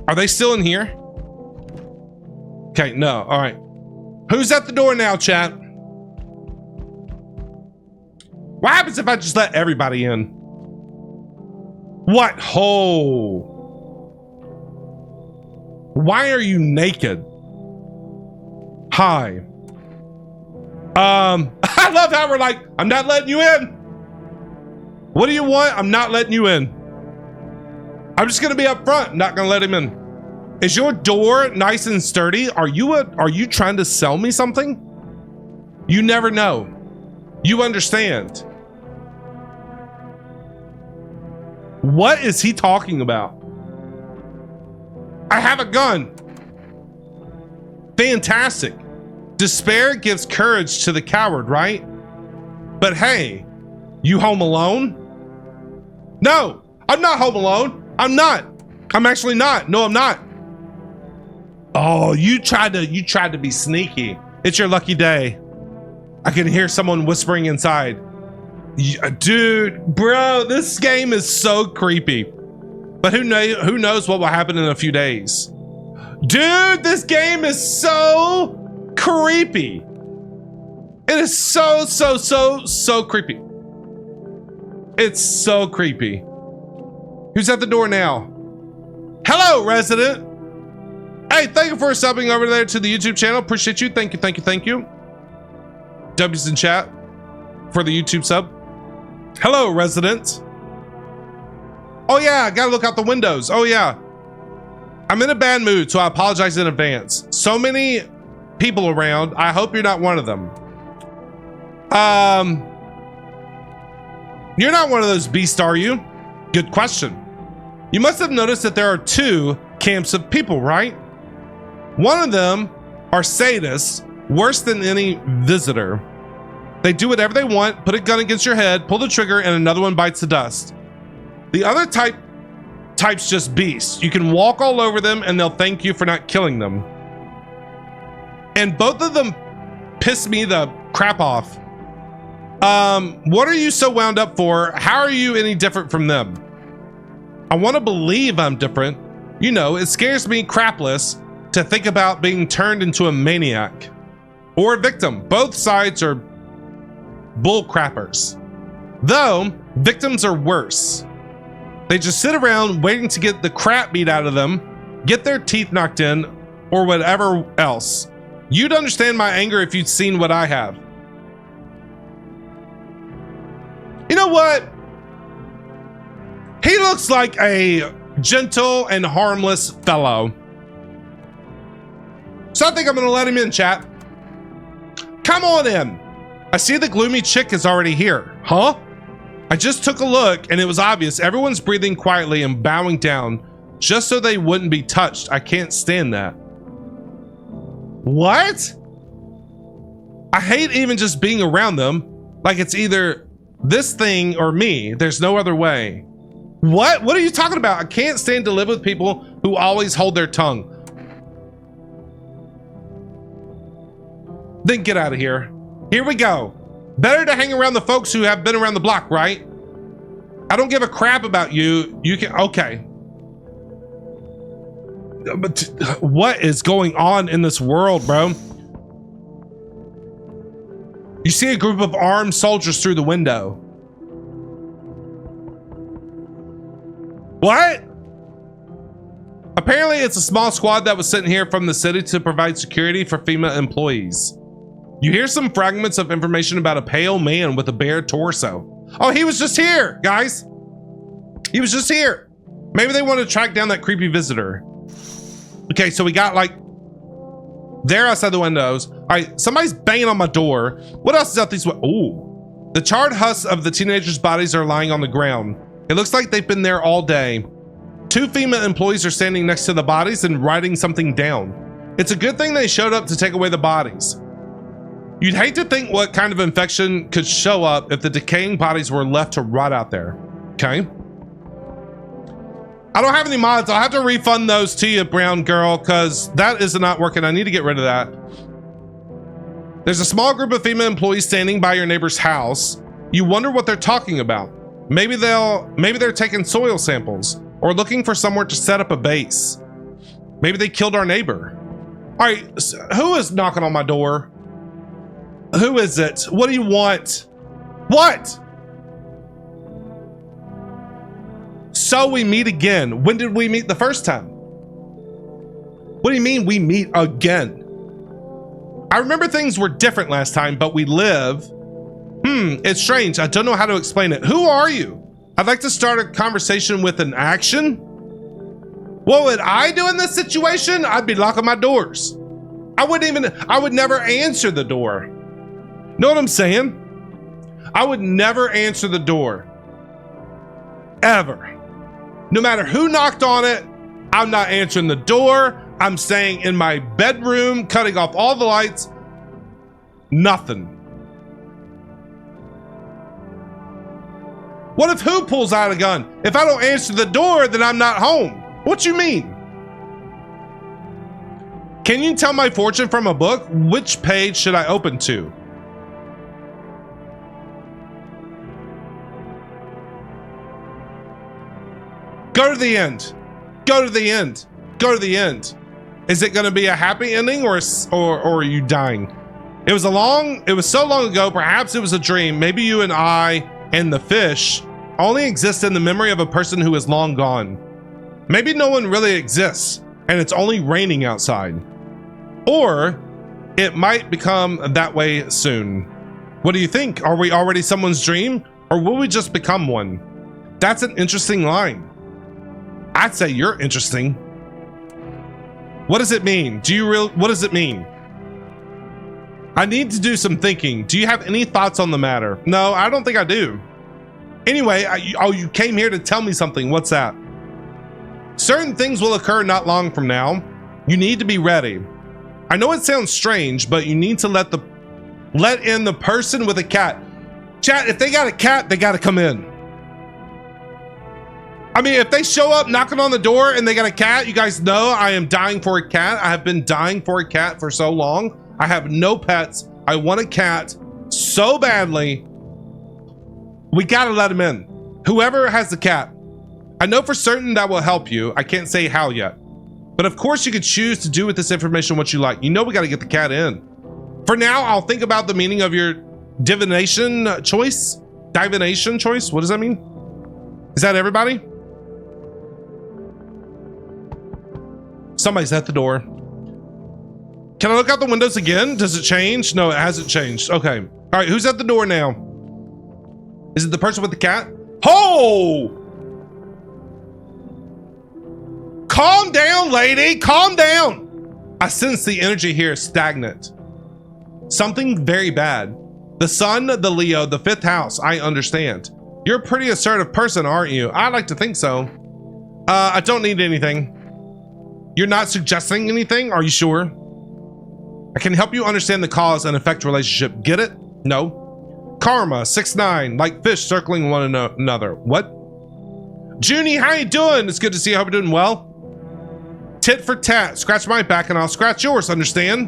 [SPEAKER 1] Are they still in here? Okay, no, all right. Who's at the door now, chat? What happens if I just let everybody in? What? Oh. Why are you naked? Hi. I love how we're like, I'm not letting you in. What do you want? I'm not letting you in. I'm just gonna be up front, not gonna let him in. Is your door nice and sturdy? Are you trying to sell me something? You never know. You understand. What is he talking about? I have a gun. Fantastic. Despair gives courage to the coward, right? But hey, you home alone? No, I'm not home alone. I'm not. I'm actually not. No, I'm not. Oh, you tried to be sneaky. It's your lucky day. I can hear someone whispering inside. Dude, bro, this game is so creepy. But who knows what will happen in a few days. Dude, this game is so creepy. It is so creepy. It's so creepy. Who's at the door now? Hello, resident. Hey, thank you for subbing over there to the YouTube channel. Appreciate you. Thank you. W's in chat for the YouTube sub. Hello, resident. Oh yeah, gotta look out the windows. Oh yeah. I'm in a bad mood, so I apologize in advance. So many people around. I hope you're not one of them. You're not one of those beasts, are you? Good question. You must have noticed that there are two camps of people, right? One of them are sadists, worse than any visitor. They do whatever they want, put a gun against your head, pull the trigger, and another one bites the dust. The other type's just beasts. You can walk all over them and they'll thank you for not killing them. And both of them piss me the crap off. What are you so wound up for? How are you any different from them? I want to believe I'm different. You know, it scares me crapless to think about being turned into a maniac or a victim. Both sides are bull crappers. Though, victims are worse. They just sit around waiting to get the crap beat out of them, get their teeth knocked in, or whatever else. You'd understand my anger if you'd seen what I have. You know what? He looks like a gentle and harmless fellow. So I think I'm gonna let him in, chat. Come on in. I see the gloomy chick is already here. Huh? I just took a look and it was obvious. Everyone's breathing quietly and bowing down just so they wouldn't be touched. I can't stand that. What? I hate even just being around them. Like it's either this thing or me. There's no other way. What? What are you talking about? I can't stand to live with people who always hold their tongue. Then get out of here. Here we go. Better to hang around the folks who have been around the block, right? I don't give a crap about you. You can, okay. But what is going on in this world, bro? You see a group of armed soldiers through the window. What? Apparently it's a small squad that was sent here from the city to provide security for FEMA employees. You hear some fragments of information about a pale man with a bare torso. Oh, he was just here, guys. He was just here. Maybe they want to track down that creepy visitor. Okay, so we got like, they're outside the windows. All right, somebody's banging on my door. What else is out these way? Ooh. The charred husks of the teenagers' bodies are lying on the ground. It looks like they've been there all day. Two FEMA employees are standing next to the bodies and writing something down. It's a good thing they showed up to take away the bodies. You'd hate to think what kind of infection could show up if the decaying bodies were left to rot out there. Okay. I don't have any mods. I'll have to refund those to you, brown girl, because that is not working. I need to get rid of that. There's a small group of FEMA employees standing by your neighbor's house. You wonder what they're talking about. Maybe they're taking soil samples or looking for somewhere to set up a base. Maybe they killed our neighbor. All right, so who is knocking on my door? Who is it? What do you want? What? So we meet again. When did we meet the first time? What do you mean we meet again? I remember things were different last time, but we live. It's strange. I don't know how to explain it. Who are you? I'd like to start a conversation with an action. What would I do in this situation? I'd be locking my doors. I would never answer the door. Know what I'm saying? I would never answer the door. Ever. No matter who knocked on it, I'm not answering the door. I'm staying in my bedroom, cutting off all the lights. Nothing. What if who pulls out a gun? If I don't answer the door, then I'm not home. What you mean? Can you tell my fortune from a book? Which page should I open to? Go to the end. Go to the end. Go to the end. Is it going to be a happy ending or are you dying? It was so long ago. Perhaps it was a dream. Maybe you and I and the fish only exist in the memory of a person who is long gone. Maybe no one really exists and it's only raining outside. Or it might become that way soon. What do you think? Are we already someone's dream or will we just become one? That's an interesting line. I'd say you're interesting. What does it mean? What does it mean? I need to do some thinking. Do you have any thoughts on the matter? No, I don't think I do. Anyway, you came here to tell me something. What's that? Certain things will occur not long from now. You need to be ready. I know it sounds strange, but you need to let in the person with a cat. Chat, if they got a cat, they got to come in. I mean, if they show up knocking on the door and they got a cat, you guys know I am dying for a cat. I have been dying for a cat for so long. I have no pets. I want a cat so badly. We gotta let him in. Whoever has the cat. I know for certain that will help you. I can't say how yet. But of course you could choose to do with this information what you like. You know we gotta get the cat in. For now, I'll think about the meaning of your divination choice. Divination choice? What does that mean? Is that everybody? Somebody's at the door. Can I look out the windows again? Does it change? No, it hasn't changed. Okay. All right, who's at the door now? Is it the person with the cat? Oh! Calm down, lady. Calm down. I sense the energy here is stagnant. Something very bad. The sun, the Leo, the fifth house. I understand. You're a pretty assertive person, aren't you? I like to think so. I don't need anything. You're not suggesting anything? Are you sure? I can help you understand the cause and effect relationship. Get it? No. Karma, 6-9, like fish circling one another. What? Junie, how you doing? It's good to see you. I hope you're doing well. Tit for tat. Scratch my back and I'll scratch yours, understand?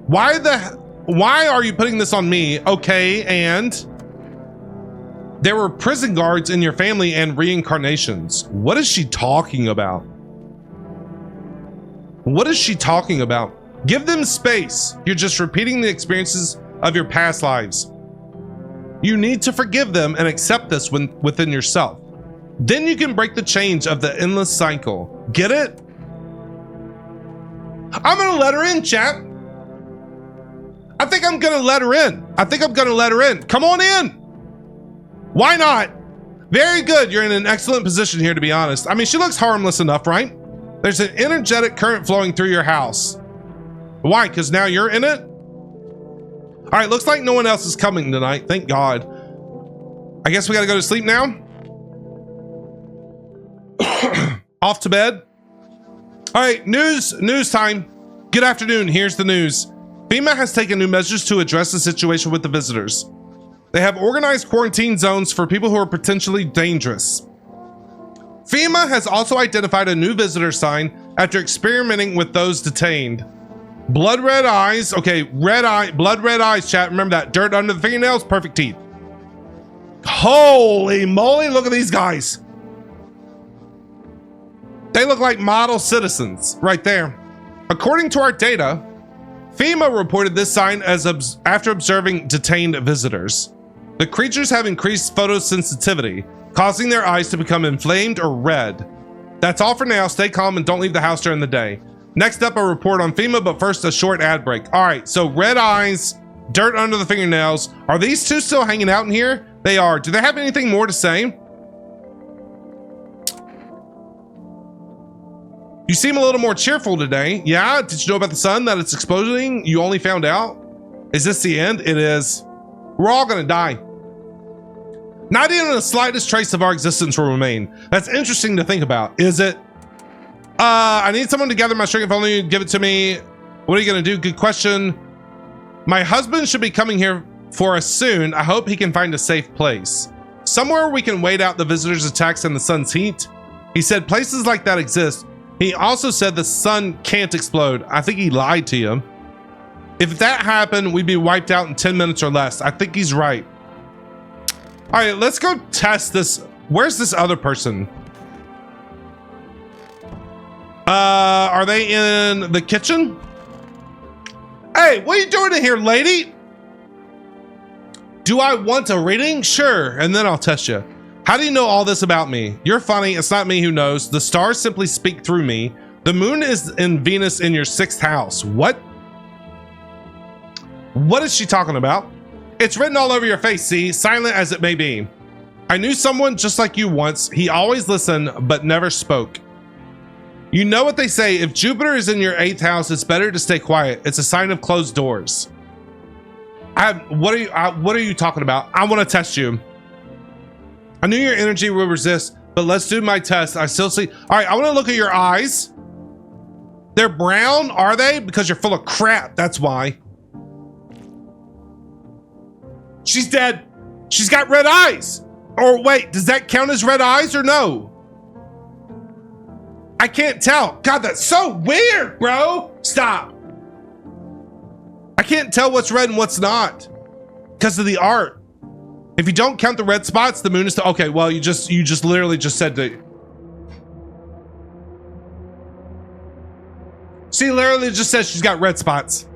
[SPEAKER 1] Why are you putting this on me? Okay, and there were prison guards in your family and reincarnations. What is she talking about? What is she talking about? Give them space. You're just repeating the experiences of your past lives. You need to forgive them and accept this within yourself. Then you can break the chains of the endless cycle. Get it? I'm gonna let her in, chat. I think I'm gonna let her in. Come on in. Why not? Very good. You're in an excellent position here, to be honest. I mean, she looks harmless enough, right? There's an energetic current flowing through your house. Why? Because now you're in it? All right, looks like no one else is coming tonight. Thank God. I guess we gotta go to sleep now. Off to bed. All right, news time. Good afternoon. Here's the news. FEMA has taken new measures to address the situation with the visitors. They have organized quarantine zones for people who are potentially dangerous. FEMA has also identified a new visitor sign after experimenting with those detained. Blood red eyes. Okay, blood red eyes, chat. Remember that. Dirt under the fingernails, perfect teeth. Holy moly, look at these guys. They look like model citizens right there. According to our data, FEMA reported this sign after observing detained visitors. The creatures have increased photosensitivity, causing their eyes to become inflamed or red. That's all for now. Stay calm and don't leave the house during the day. Next up, a report on FEMA, but first a short ad break. All right, so red eyes, dirt under the fingernails. Are these two still hanging out in here? They are. Do they have anything more to say? You seem a little more cheerful today. Yeah, did you know about the sun that it's exploding? You only found out? Is this the end? It is. We're all gonna die. Not even the slightest trace of our existence will remain. That's interesting to think about. Is it? I need someone to gather my string. If only you'd give it to me. What are you gonna do? Good question. My husband should be coming here for us soon. I hope he can find a safe place. Somewhere we can wait out the visitors' attacks in the sun's heat. He said places like that exist. He also said the sun can't explode. I think he lied to you. If that happened, we'd be wiped out in 10 minutes or less. I think he's right. All right, let's go test this. Where's this other person? Are they in the kitchen? Hey, what are you doing in here, lady? Do I want a reading? Sure, and then I'll test you. How do you know all this about me? You're funny, it's not me who knows. The stars simply speak through me. The moon is in Venus in your 6th house. What? What is she talking about? It's written all over your face, see? Silent as it may be. I knew someone just like you once. He always listened, but never spoke. You know what they say, if Jupiter is in your 8th house, it's better to stay quiet. It's a sign of closed doors. What are you talking about? I want to test you. I knew your energy would resist, but let's do my test. I still see. All right, I want to look at your eyes. They're brown, are they? Because you're full of crap, that's why. She's dead. She's got red eyes. Or wait, does that count as red eyes or no? I can't tell. God, that's so weird, bro. Stop. I can't tell what's red and what's not because of the art. If you don't count the red spots, the moon is okay. Well, you just literally just said that. She literally just says she's got red spots.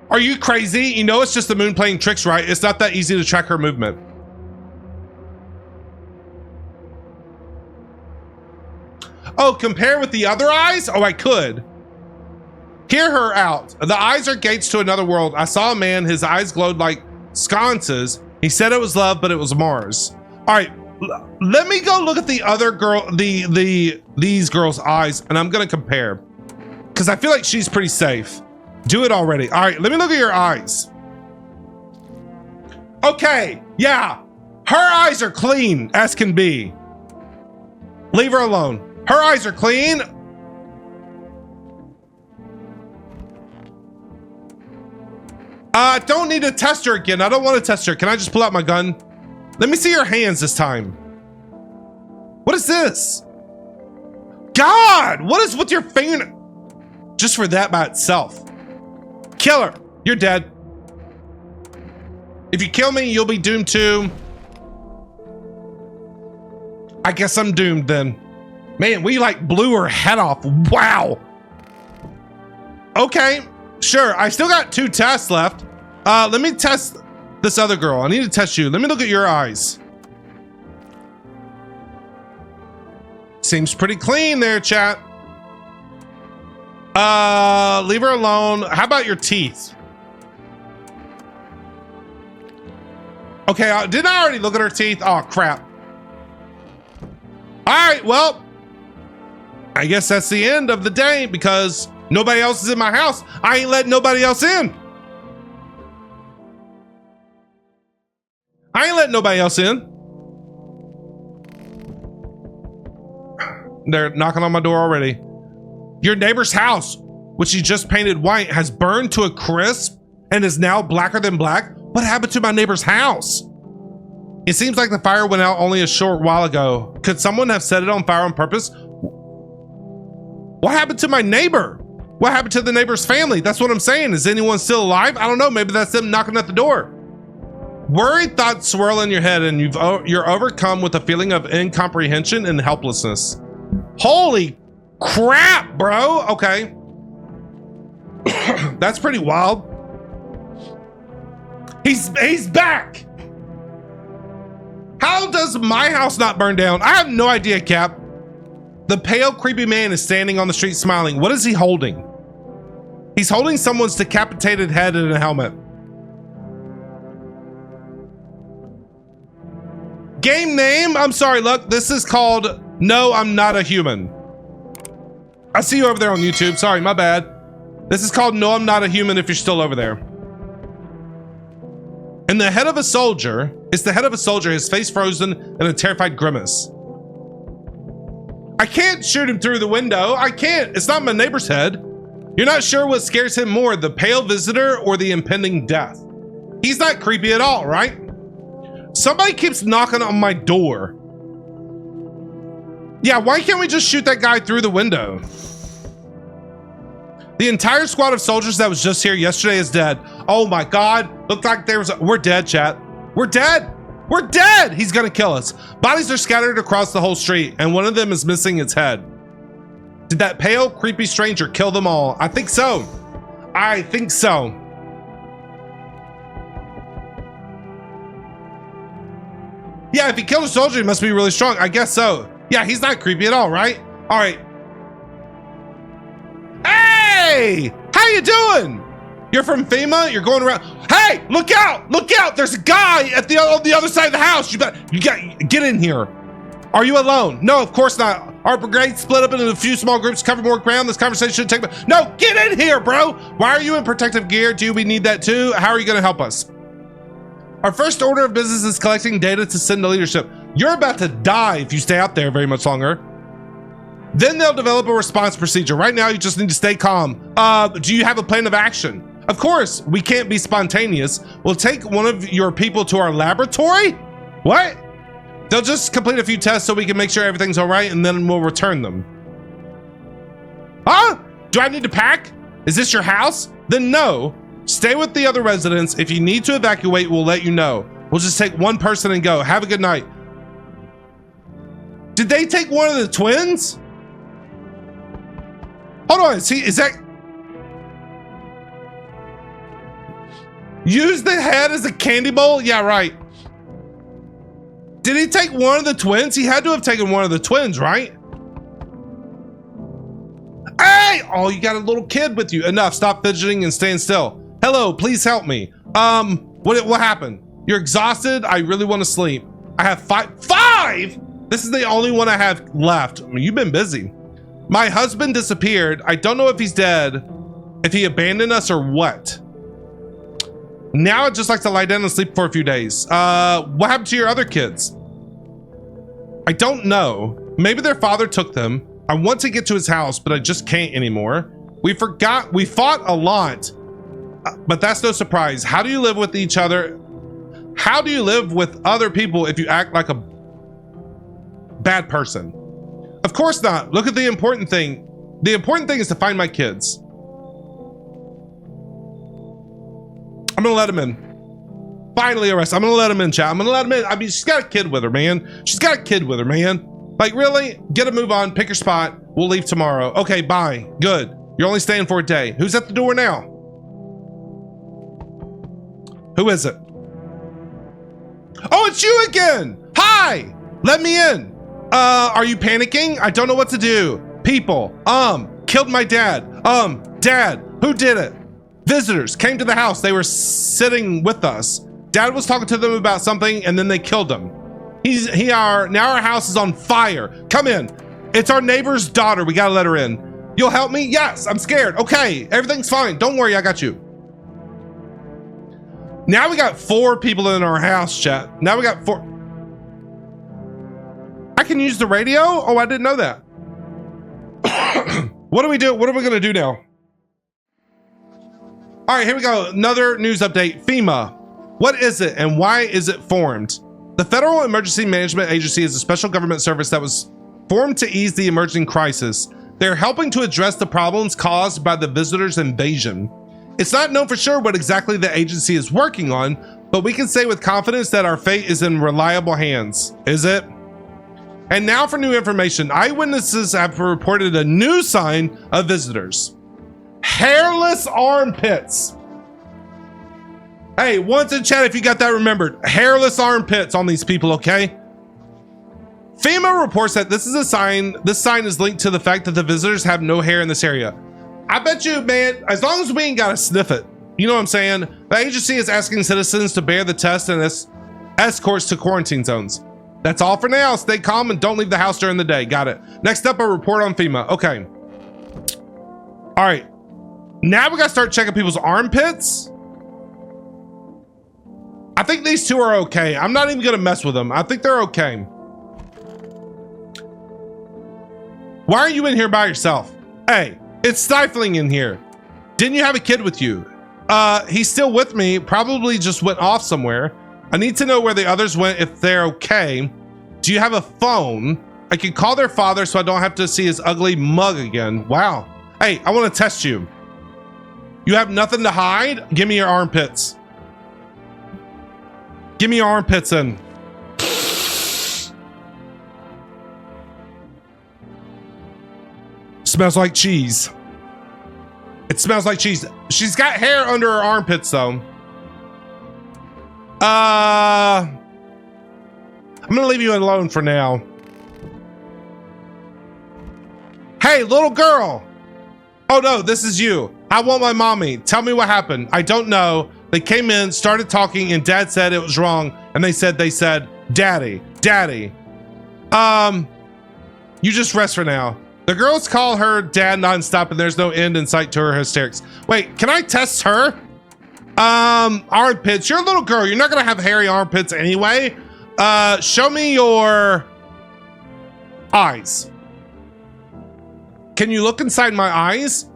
[SPEAKER 1] Are you crazy? You know it's just the moon playing tricks, right? It's not that easy to track her movement. Oh, compare with the other eyes? Oh, I could. Hear her out. The eyes are gates to another world. I saw a man, his eyes glowed like sconces. He said it was love, but it was Mars. All right, let me go look at the other girl, these girls' eyes, and I'm gonna compare. Because I feel like she's pretty safe. Do it already. All right, let me look at your eyes. Okay, yeah. Her eyes are clean as can be. Leave her alone. Her eyes are clean. I don't need to test her again. I don't want to test her. Can I just pull out my gun? Let me see your hands this time. What is this? God, what is with your finger? Just for that by itself. Kill her. You're dead. If you kill me, you'll be doomed too. I guess I'm doomed then. Man, we like blew her head off. Wow. Okay, sure. I still got 2 tests left. Let me test this other girl. I need to test you. Let me look at your eyes. Seems pretty clean there, chat. Leave her alone. How about your teeth? Okay, didn't I already look at her teeth? Oh, crap. All right, well, I guess that's the end of the day because nobody else is in my house. I ain't letting nobody else in. I ain't letting nobody else in. They're knocking on my door already. Your neighbor's house, which you just painted white, has burned to a crisp and is now blacker than black. What happened to my neighbor's house? It seems like the fire went out only a short while ago. Could someone have set it on fire on purpose? What happened to my neighbor? What happened to the neighbor's family? That's what I'm saying. Is anyone still alive? I don't know. Maybe that's them knocking at the door. Worried thoughts swirl in your head and you're overcome with a feeling of incomprehension and helplessness. Holy crap, bro. Okay. That's pretty wild. He's back. How does my house not burn down? I have no idea, Cap. The pale, creepy man is standing on the street smiling. What is he holding? He's holding someone's decapitated head in a helmet. Game name? I'm sorry, look, this is called No, I'm Not a Human. I see you over there on YouTube. Sorry, my bad. This is called No, I'm Not a Human if you're still over there. And the head of a soldier, it's the head of a soldier, his face frozen in a terrified grimace. I can't shoot him through the window. I can't. It's not my neighbor's head. You're not sure what scares him more, the pale visitor or the impending death. He's not creepy at all, right? Somebody keeps knocking on my door. Yeah, why can't we just shoot that guy through the window? The entire squad of soldiers that was just here yesterday is dead. Oh my God, looked like there was we're dead, chat. We're dead. We're dead. He's gonna kill us. Bodies are scattered across the whole street and one of them is missing its head. Did that pale, creepy stranger kill them all? I think so. I think so. Yeah, if he killed a soldier, he must be really strong. I guess so. Yeah, he's not creepy at all, right? All right. Hey, how you doing? You're from FEMA? You're going around. Hey, look out! Look out! There's a guy at on the other side of the house. You got get in here. Are you alone? No, of course not. Our brigade split up into a few small groups, cover more ground. This conversation should take. No, get in here, bro. Why are you in protective gear? Do we need that too? How are you going to help us? Our first order of business is collecting data to send to leadership. You're about to die if you stay out there very much longer. Then they'll develop a response procedure. Right now, you just need to stay calm. Do you have a plan of action? Of course, we can't be spontaneous. We'll take one of your people to our laboratory. What? They'll just complete a few tests so we can make sure everything's all right, and then we'll return them. Huh? Do I need to pack? Is this your house? Then no. Stay with the other residents. If you need to evacuate, we'll let you know. We'll just take one person and go. Have a good night. Did they take one of the twins? Hold on. See, is that... Use the head as a candy bowl? Yeah, right. Did he take one of the twins? He had to have taken one of the twins, right? Hey! Oh, you got a little kid with you. Enough. Stop fidgeting and stand still. Hello, please help me. What happened? You're exhausted? I really want to sleep. I have five? This is the only one I have left. I mean, you've been busy. My husband disappeared. I don't know if he's dead, if he abandoned us or what. Now I'd just like to lie down and sleep for a few days. What happened to your other kids? I don't know. Maybe their father took them. I want to get to his house, but I just can't anymore. We fought a lot, but that's no surprise. How do you live with each other? How do you live with other people if you act like a bad person? Of course not. Look at the important thing. The important thing is to find my kids. I'm gonna let him in. Finally arrested. I'm gonna let him in, chat. I'm gonna let him in. I mean, she's got a kid with her, man. She's got a kid with her, man. Like, really? Get a move on. Pick your spot. We'll leave tomorrow. Okay, bye. Good. You're only staying for a day. Who's at the door now? Who is it? Oh, it's you again. Hi. Let me in. Are you panicking? I don't know what to do. People. Killed my dad. Dad. Who did it? Visitors came to the house. They were sitting with us. Dad was talking to them about something and then they killed him. Now our house is on fire. Come in. It's our neighbor's daughter. We gotta let her in. You'll help me? Yes, I'm scared. Okay, everything's fine. Don't worry, I got you. Now we got 4 people in our house, chat. Now we got 4. I can use the radio? Oh, I didn't know that. What do we do? What are we gonna do now? All right, here we go. Another news update. FEMA. What is it and why is it formed? The Federal Emergency Management Agency is a special government service that was formed to ease the emerging crisis. They're helping to address the problems caused by the visitors' invasion. It's not known for sure what exactly the agency is working on, but we can say with confidence that our fate is in reliable hands. Is it? And now for new information. Eyewitnesses have reported a new sign of visitors. Hairless armpits. Hey, once in chat if you got that remembered. Hairless armpits on these people, okay? FEMA reports that this is a sign. This sign is linked to the fact that the visitors have no hair in this area. I bet you, man, as long as we ain't gotta sniff it, you know what I'm saying? The agency is asking citizens to bear the test and escorts to quarantine zones. That's all for now. Stay calm and don't leave the house during the day. Got it. Next up, a report on FEMA. Okay. All right. Now we gotta start checking people's armpits. I think these two are okay. I'm not even gonna mess with them. I think they're okay. Why are you in here by yourself? Hey, it's stifling in here. Didn't you have a kid with you? He's still with me. Probably just went off somewhere. I need to know where the others went if they're okay. Do you have a phone? I can call their father so I don't have to see his ugly mug again. Wow. Hey, I want to test you. You have nothing to hide? Give me your armpits. Give me your armpits in. Smells like cheese. It smells like cheese. She's got hair under her armpits though. I'm gonna leave you alone for now. Hey, little girl. Oh no, this is you. I want my mommy. Tell me what happened. I don't know. They came in, started talking, and dad said it was wrong. And they said, daddy. You just rest for now. The girls call her dad nonstop and there's no end in sight to her hysterics. Wait, can I test her? Armpits. You're a little girl. You're not gonna have hairy armpits anyway. Show me your eyes. Can you look inside my eyes?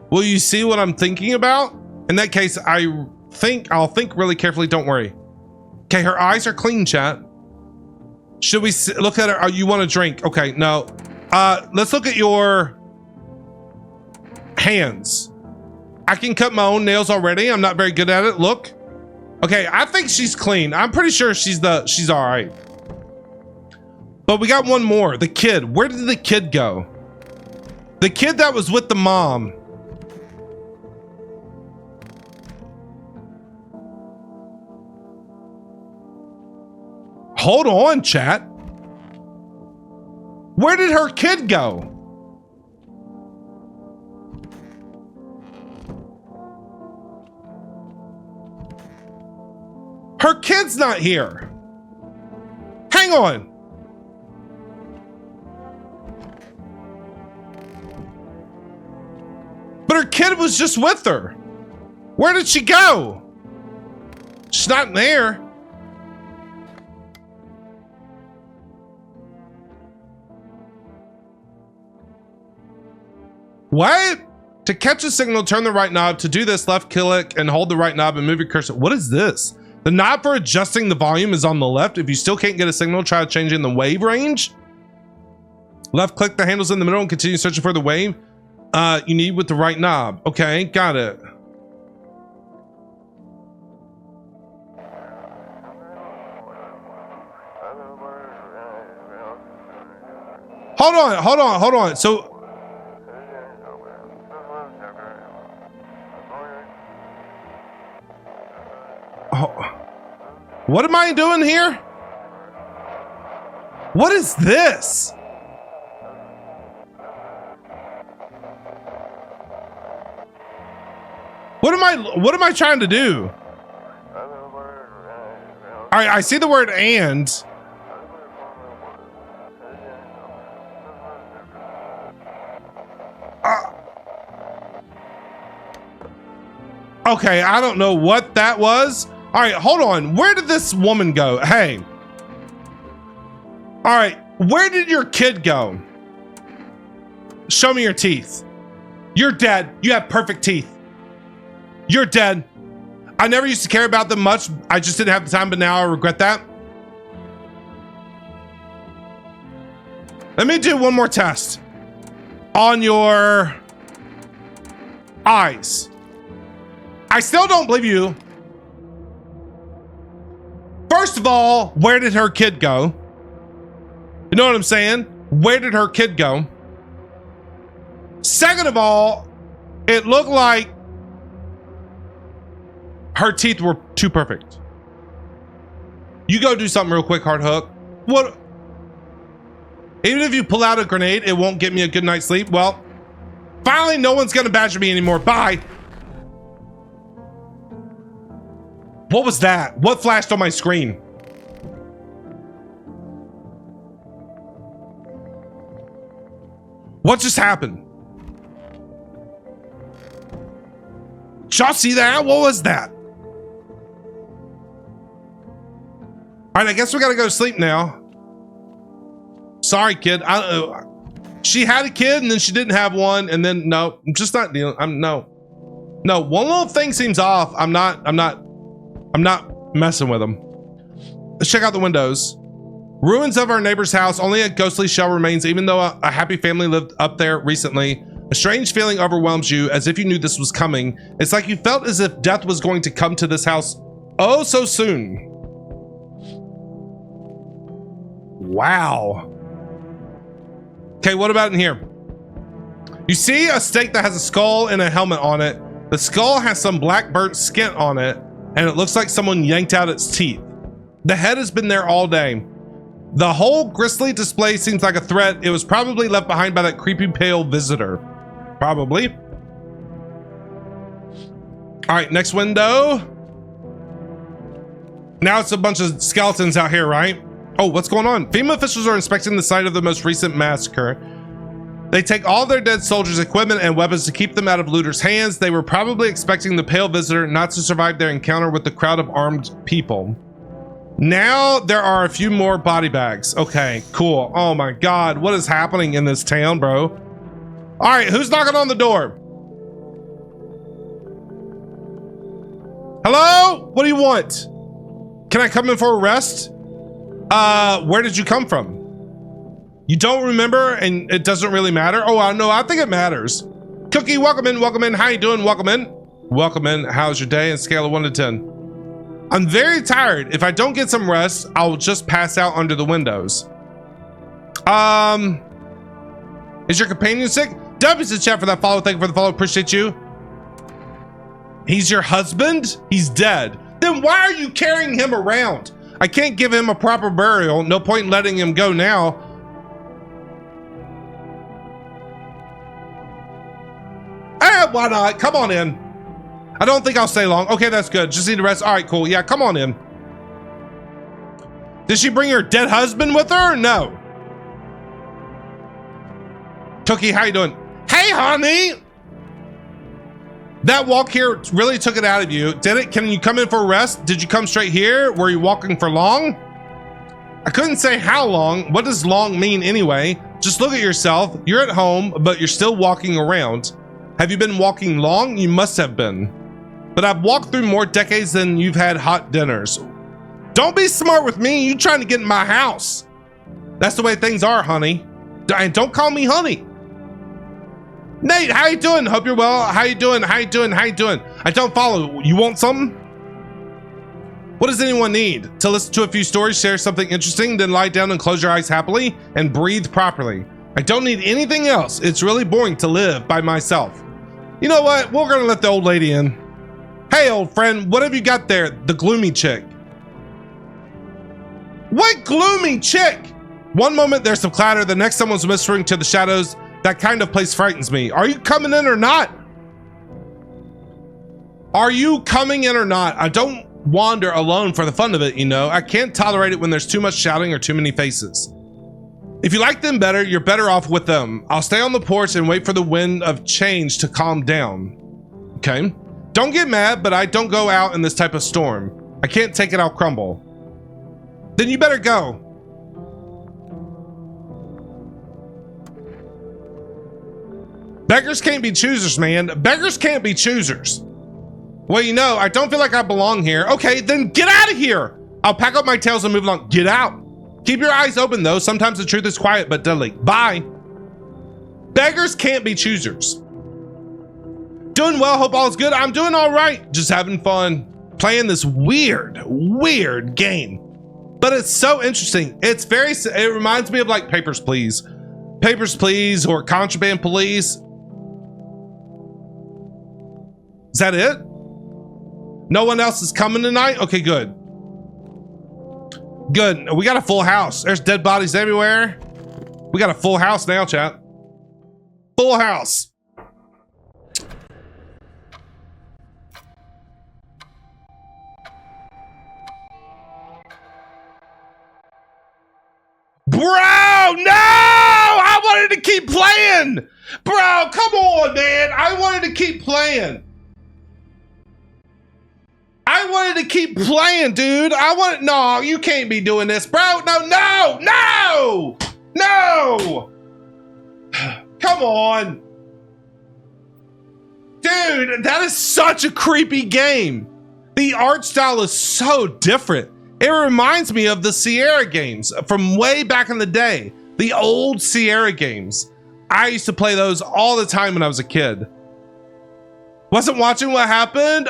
[SPEAKER 1] Will you see what I'm thinking about? In that case, I'll think really carefully. Don't worry. Okay, her eyes are clean, chat. Should we look at her? Oh, you want to drink? Okay, no. Let's look at your hands. I can cut my own nails already. I'm not very good at it. Look. Okay, I think she's clean. I'm pretty sure she's all right. But we got one more. The kid. Where did the kid go? The kid that was with the mom. Hold on, chat. Where did her kid go? Her kid's not here. Hang on. But her kid was just with her. Where did she go? She's not there. What? To catch a signal, turn the right knob. To do this, left click and hold the right knob and move your cursor. What is this? The knob for adjusting the volume is on the left. If you still can't get a signal, try changing the wave range. Left click the handles in the middle and continue searching for the wave you need with the right knob. Okay, got it. Hold on. So what am I doing here? What is this? What am I trying to do? All right, I see the word and. Okay, I don't know what that was. All right, hold on. Where did this woman go? Hey. All right, where did your kid go? Show me your teeth. You're dead. You have perfect teeth. You're dead. I never used to care about them much. I just didn't have the time, but now I regret that. Let me do one more test on your eyes. I still don't believe you. First of all, where did her kid go? You know what I'm saying? Where did her kid go? Second of all, it looked like her teeth were too perfect. You go do something real quick, Hard Hook. What? Even if you pull out a grenade, it won't get me a good night's sleep. Well, finally, no one's gonna badger me anymore. Bye. What was that? What flashed on my screen? What just happened? Did y'all see that? What was that? All right, I guess we gotta go to sleep now. Sorry, kid. She had a kid and then she didn't have one, and then no, I'm just not dealing. No. One little thing seems off. I'm not messing with them. Let's check out the windows. Ruins of our neighbor's house. Only a ghostly shell remains, even though a happy family lived up there recently. A strange feeling overwhelms you, as if you knew this was coming. It's like you felt as if death was going to come to this house oh so soon. Wow. Okay, what about in here? You see a stake that has a skull and a helmet on it. The skull has some black burnt skin on it, and it looks like someone yanked out its teeth. The head has been there all day. The whole grisly display seems like a threat. It was probably left behind by that creepy pale visitor. Probably. All right, next window. Now it's a bunch of skeletons out here, right? Oh, what's going on? FEMA officials are inspecting the site of the most recent massacre. They take all their dead soldiers' equipment and weapons to keep them out of looters' hands. They were probably expecting the pale visitor not to survive their encounter with the crowd of armed people. Now there are a few more body bags. Okay, cool. Oh my God, what is happening in this town, bro? All right, who's knocking on the door? Hello? What do you want? Can I come in for a rest? Where did you come from? You don't remember and it doesn't really matter? Oh, no, I think it matters. Cookie, welcome in, welcome in. How you doing? Welcome in. Welcome in. How's your day? On scale of 1 to 10. I'm very tired. If I don't get some rest, I'll just pass out under the windows. Is your companion sick? W's in chat for that follow. Thank you for the follow. Appreciate you. He's your husband? He's dead. Then why are you carrying him around? I can't give him a proper burial. No point in letting him go now. Why not? Come on in. I don't think I'll stay long. Okay, that's good. Just need to rest. All right, cool. Yeah, come on in. Did she bring her dead husband with her or no? Cookie, how you doing? Hey, honey. That walk here really took it out of you. Did it? Can you come in for a rest? Did you come straight here? Were you walking for long? I couldn't say how long. What does long mean anyway? Just look at yourself. You're at home, but you're still walking around. Have you been walking long? You must have been. But I've walked through more decades than you've had hot dinners. Don't be smart with me. You trying to get in my house. That's the way things are, honey. And don't call me honey. Nate, how you doing? Hope you're well. How you doing? How you doing? How you doing? I don't follow. You want something? What does anyone need? To listen to a few stories, share something interesting, then lie down and close your eyes happily and breathe properly. I don't need anything else. It's really boring to live by myself. You know what? We're gonna let the old lady in. Hey, old friend, what have you got there? The gloomy chick. What gloomy chick? One moment there's some clatter, the next someone's whispering to the shadows. That kind of place frightens me. Are you coming in or not? Are you coming in or not? I don't wander alone for the fun of it, you know. I can't tolerate it when there's too much shouting or too many faces. If you like them better, you're better off with them. I'll stay on the porch and wait for the wind of change to calm down. Okay? Don't get mad, but I don't go out in this type of storm. I can't take it, I'll crumble. Then you better go. Beggars can't be choosers, man. Beggars can't be choosers. Well, you know, I don't feel like I belong here. Okay, then get out of here. I'll pack up my tails and move along. Get out. Keep your eyes open, though. Sometimes the truth is quiet but deadly. Bye. Beggars can't be choosers. Doing well. Hope all is good. I'm doing all right. Just having fun. Playing this weird game. But it's so interesting. It reminds me of like Papers, Please. Papers, Please or Contraband Police. Is that it? No one else is coming tonight? Okay, good. Good. We got a full house. There's dead bodies everywhere. We got a full house now, chat. Full house. Bro, no! I wanted to keep playing! Bro, come on, man. I wanted to keep playing. I wanted to keep playing, dude. No, you can't be doing this, bro. No! Come on. Dude, that is such a creepy game. The art style is so different. It reminds me of the Sierra games from way back in the day. The old Sierra games. I used to play those all the time when I was a kid. Wasn't watching what happened.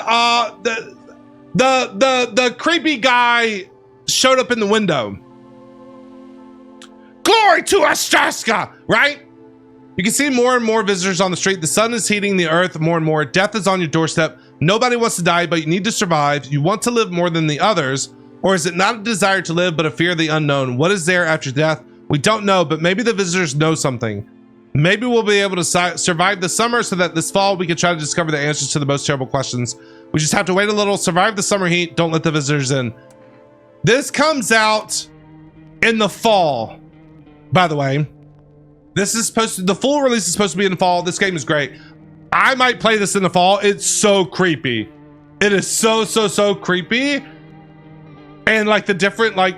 [SPEAKER 1] The creepy guy showed up in the window. Glory to Astraska, right? You can see more and more visitors on the street. The sun is heating the earth more and more. Death is on your doorstep. Nobody wants to die, but you need to survive. You want to live more than the others. Or is it not a desire to live, but a fear of the unknown? What is there after death? We don't know, but maybe the visitors know something. Maybe we'll be able to survive the summer so that this fall we can try to discover the answers to the most terrible questions. We just have to wait a little, survive the summer heat. Don't let the visitors in. This comes out in the fall, by the way. The full release is supposed to be in the fall. This game is great. I might play this in the fall. It's so creepy. It is so creepy. And like the different like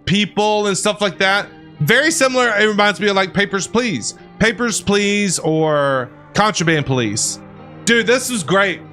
[SPEAKER 1] people and stuff like that. Very similar. It reminds me of like Papers, Please or Contraband Police. Dude, this was great.